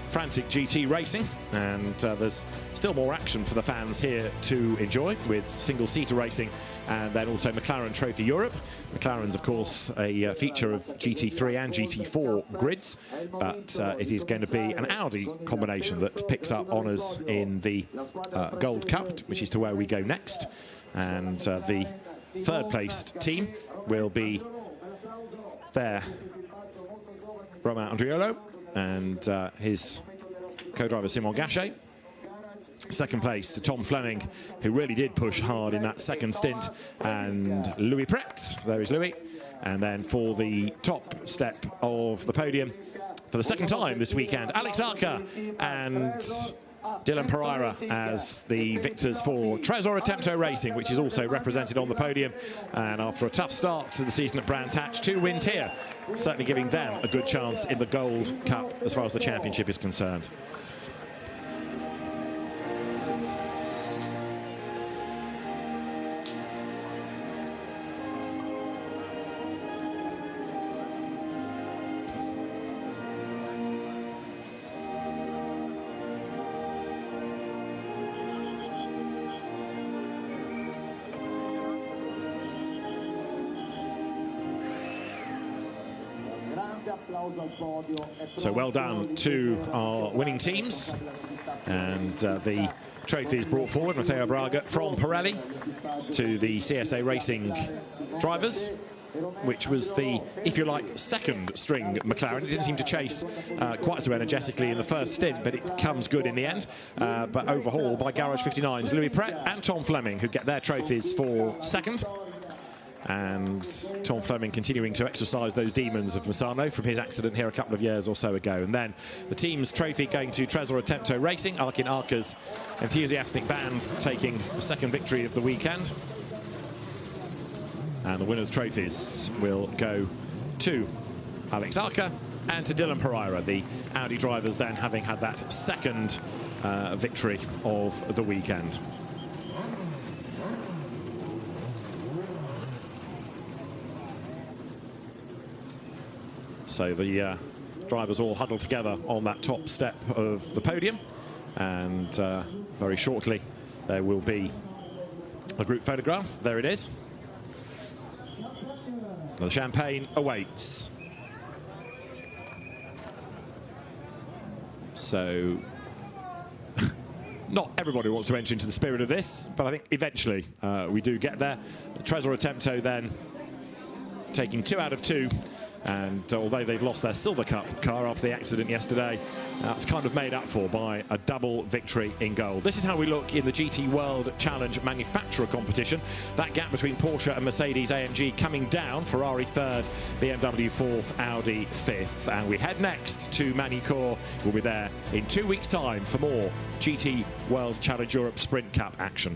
A: frantic GT racing, and there's still more action for the fans here to enjoy with single-seater racing, and then also McLaren Trophy Europe. McLaren's of course a feature of GT3 and GT4 grids, but it is going to be an Audi combination that picks up honours in the Gold Cup, which is to where we go next, and the third-placed team will be there. Romain Andriolo and his co-driver Simon Gachet. Second place to Tom Fleming, who really did push hard in that second stint, and Louis Pret, there is Louis. And then for the top step of the podium, for the second time this weekend, Alex Arca and Dylan Pereira as the victors for Trésor Attempto Racing, which is also represented on the podium. And after a tough start to the season at Brands Hatch, 2 wins here, certainly giving them a good chance in the Gold Cup as far as the championship is concerned. So well done to our winning teams, and the trophies brought forward. Matteo Braga from Pirelli to the CSA Racing drivers, which was the, if you like, second string McLaren. It didn't seem to chase quite so energetically in the first stint, but it comes good in the end. But overhauled by Garage 59's Louis Pret and Tom Fleming, who get their trophies for second. And Tom Fleming continuing to exercise those demons of Misano from his accident here a couple of years or so ago. And then the team's trophy going to Trésor Attempto Racing, Arkin Arca's enthusiastic band taking a second victory of the weekend. And the winners' trophies will go to Alex Arca and to Dylan Pereira, the Audi drivers then having had that second victory of the weekend. So the drivers all huddled together on that top step of the podium, and very shortly there will be a group photograph. There it is. The champagne awaits. So not everybody wants to enter into the spirit of this, but I think eventually we do get there. Tresor Attempto then taking 2 out of 2. And although they've lost their Silver Cup car after the accident yesterday, that's kind of made up for by a double victory in gold. This is how we look in the GT World Challenge Manufacturer competition. That gap between Porsche and Mercedes-AMG coming down. Ferrari 3rd, BMW 4th, Audi 5th. And we head next to Magny-Cours. We'll be there in 2 weeks' time for more GT World Challenge Europe Sprint Cup action.